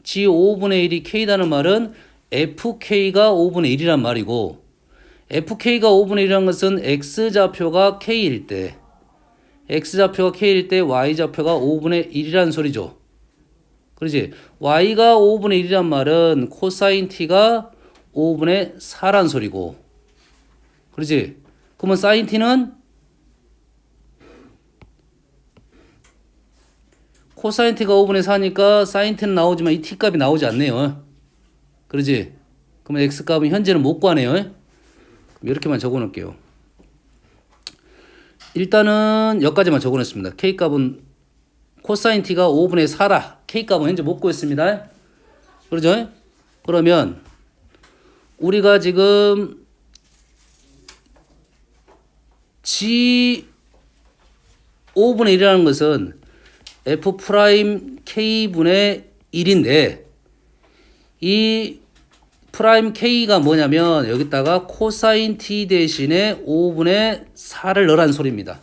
g 5분의 1이 k라는 말은 fk가 5분의 1이란 말이고 fk가 5분의 1이라는 것은 x좌표가 k일 때 x좌표가 k일 때 y좌표가 5분의 1이라는 소리죠. 그렇지? y가 5분의 1이란 말은 코사인 t가 5분의 4란 소리고 그렇지? 그러면 사인 t는 코사인 t가 5분의 4니까 사인 t는 나오지만 이 t 값이 나오지 않네요. 그렇지? 그러면 x 값은 현재는 못 구하네요. 그럼 이렇게만 적어 놓을게요. 일단은 여기까지만 적어 놨습니다. k 값은 코사인 t가 5분의 4라. k 값은 현재 못 구했습니다. 그렇죠? 그러면 우리가 지금 g 5분의 1이라는 것은 f 프라임 k분의 1인데 이 프라임 k가 뭐냐면 여기다가 코사인 t 대신에 5분의 4를 넣으라는 소리입니다.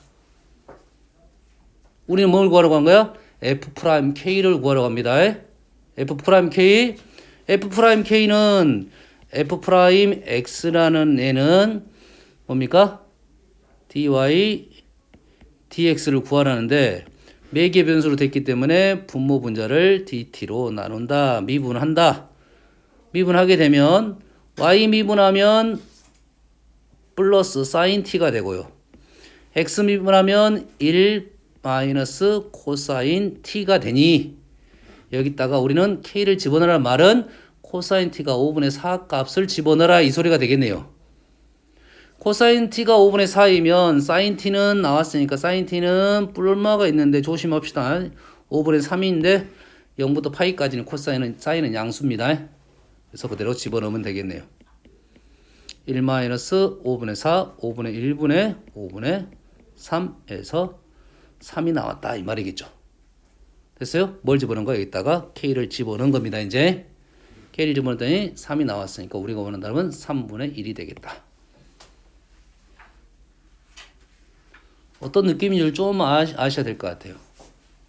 우리는 뭘 구하려고 한 거야? f 프라임 k를 구하려고 합니다. f 프라임 k. f 프라임 k는 f 프라임 x라는 애는 뭡니까? dy dx를 구하라는데 매개 변수로 됐기 때문에 분모 분자를 dt로 나눈다. 미분한다. 미분하게 되면 y 미분하면 플러스 사인 t가 되고요. x 미분하면 1 마이너스 코사인 t가 되니 여기다가 우리는 k를 집어넣으라는 말은 코사인 t가 5분의 4 값을 집어넣어라 이 소리가 되겠네요. 코사인 t가 5분의 4이면 사인 t는 나왔으니까 사인 t는 뿔마가 있는데 조심합시다. 5분의 3인데 0부터 파이까지는 코사인은 사인은 양수입니다. 그래서 그대로 집어넣으면 되겠네요. 1 마이너스 5분의 4, 5분의 1분의 5분의 3에서 3이 나왔다 이 말이겠죠. 됐어요? 뭘 집어넣은 거야? 여기다가 k를 집어넣은 겁니다. 이제 k를 집어넣었더니 3이 나왔으니까 우리가 원하는 답은 3분의 1이 되겠다. 어떤 느낌인지를 좀 아셔야 될 것 같아요.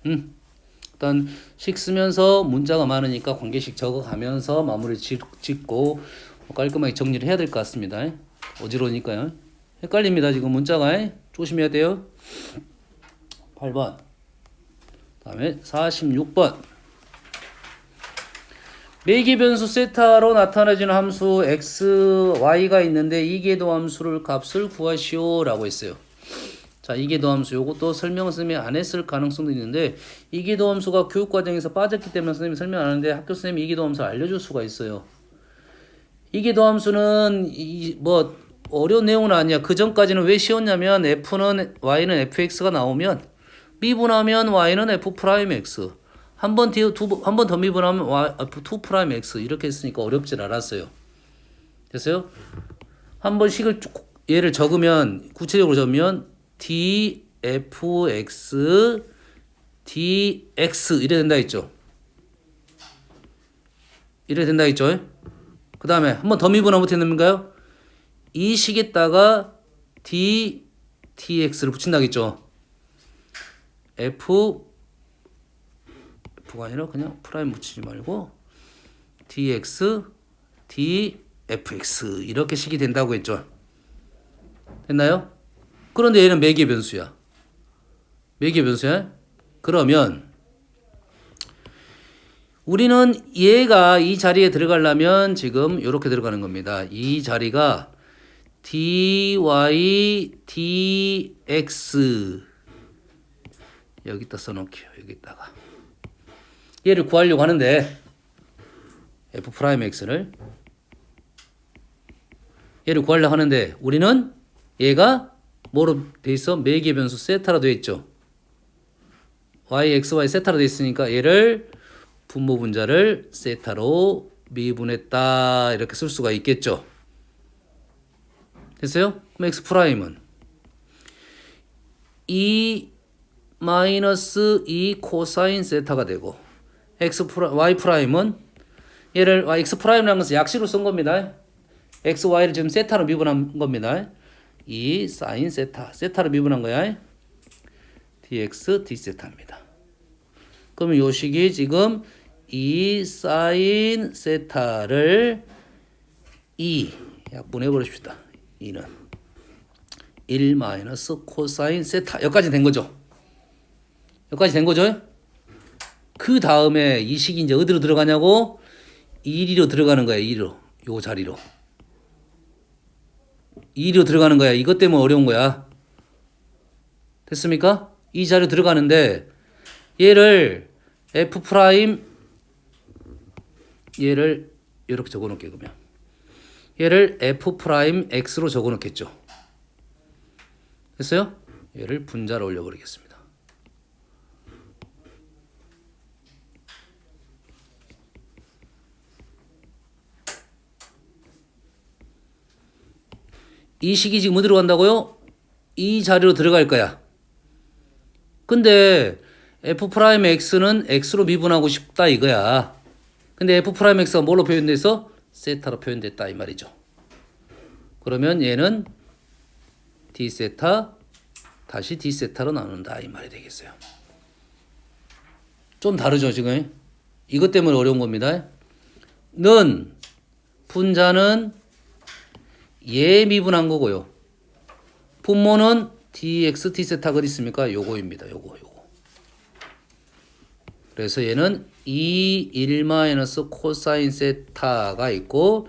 일단 식 쓰면서 문자가 많으니까 관계식 적어가면서 마무리 짓고 깔끔하게 정리를 해야 될 것 같습니다. 어지러우니까요. 헷갈립니다. 지금 문자가. 조심해야 돼요. 8번. 다음에 46번. 매개 변수 세타로 나타나지는 함수 x, y가 있는데 이계도 함수를 값을 구하시오 라고 했어요. 자, 이계도 함수 요것도 설명을 선생님이 안 했을 가능성도 있는데 이계도 함수가 교육과정에서 빠졌기 때문에 선생님이 설명 안 하는데 학교 선생님이 이계도 함수를 알려줄 수가 있어요. 이계도 함수는 뭐 어려운 내용은 아니야. 그 전까지는 왜 쉬웠냐면 f는 y는 fx가 나오면 미분하면 y는 f 프라임 x 한 번 더 미분하면 y f2 프라임 x 이렇게 했으니까 어렵질 않았어요. 됐어요? 한 번 식을 얘를 적으면 구체적으로 적으면 dfx dx 이래 된다 했죠. 이래 된다 했죠. 그 다음에 한 번 더 미분하면 어떻게 됩니까요? 이 식에다가 dx를 붙인다겠죠. f가 아니라 그냥 프라임 붙이지 말고 dx dfx 이렇게 식이 된다고 했죠. 됐나요? 그런데 얘는 매개 변수야. 매개 변수야? 그러면 우리는 얘가 이 자리에 들어가려면 지금 이렇게 들어가는 겁니다. 이 자리가 dy dx 여기다 써놓게요. 여기다가 얘를 구하려고 하는데 f 프라임 x를 얘를 구하려고 하는데 우리는 얘가 뭐로 돼 있어? 매개 변수 세타로 돼 있죠. y, x, y 세타로 돼 있으니까 얘를 분모 분자를 세타로 미분했다 이렇게 쓸 수가 있겠죠. 됐어요? 그럼 x 프라임은 2 마이너스 2 코사인 세타가 되고 y 프라임은 얘를 x 프라임이라는 것은 약식으로 쓴 겁니다. x, y를 지금 세타로 미분한 겁니다. 2 사인 세타로 미분한 거야. dx d세타입니다. 그러면 요 식이 지금 2 사인 세타를 2 약분해 버립시다. 2는 1 마이너스 코사인 세타 여기까지 된 거죠. 여기까지 된 거죠. 그 다음에 이 식이 이제 어디로 들어가냐고 1위로 들어가는 거야. 2로 요 자리로 2로 들어가는 거야. 이것 때문에 어려운 거야. 됐습니까? 이 자리로 들어가는데 얘를 f 프라임 얘를 이렇게 적어놓게 그러면 얘를 f 프라임 x로 적어놓겠죠. 됐어요? 얘를 분자로 올려버리겠습니다. 이 식이 지금 어디로 간다고요? 이 자리로 들어갈 거야. 근데 f'x는 x로 미분하고 싶다 이거야. 근데 f'x가 뭘로 표현돼서 세타로 표현됐다 이 말이죠. 그러면 얘는 d 세타 다시 d 세타로 나눈다 이 말이 되겠어요. 좀 다르죠 지금. 이것 때문에 어려운 겁니다. 는 분자는 얘 미분한 거고요. 분모는 dx d 세타가 어디 있습니까? 요거입니다. 요거. 그래서 얘는 1 마이너스 코사인 세타가 있고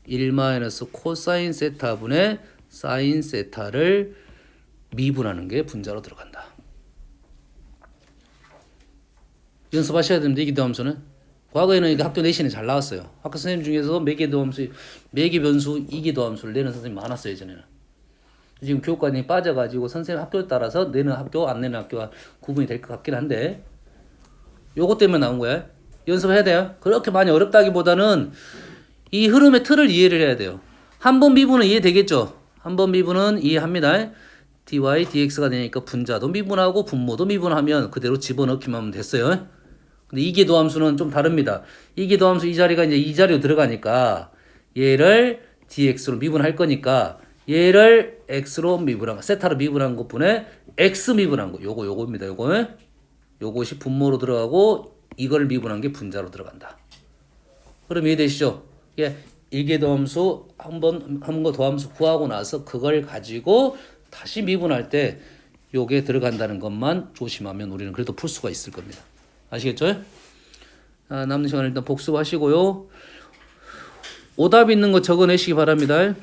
1 마이너스 코사인 세타분의 사인 세타를 미분하는 게 분자로 들어간다. 연습하셔야 됩니다. 이기도함수는. 과거에는 이게 학교 내신에 잘 나왔어요. 학교 선생님 중에서 매개도함수, 매개변수, 이기도함수를 내는 선생님 많았어요. 예전에는. 지금 교육관이 빠져가지고 선생님 학교에 따라서 내는 학교, 안 내는 학교가 구분이 될 것 같긴 한데 요것 때문에 나온 거야. 연습해야 돼요. 그렇게 많이 어렵다기보다는 이 흐름의 틀을 이해를 해야 돼요. 한 번 미분은 이해되겠죠? 한 번 미분은 이해합니다. dy, dx가 되니까 분자도 미분하고 분모도 미분하면 그대로 집어넣기만 하면 됐어요. 근데 이계도함수는 좀 다릅니다. 이계도함수 이 자리가 이제 이 자리로 들어가니까 얘를 dx로 미분할 거니까 얘를 x로 미분한 거, 세타로 미분한 것분에 x 미분한 거, 요거입니다. 요것이 분모로 들어가고 이걸 미분한 게 분자로 들어간다. 그럼 이해되시죠? 예, 일계도함수 한 거 도함수 구하고 나서 그걸 가지고 다시 미분할 때 요게 들어간다는 것만 조심하면 우리는 그래도 풀 수가 있을 겁니다. 아시겠죠? 남는 시간에 일단 복습하시고요. 오답 있는 거 적어내시기 바랍니다.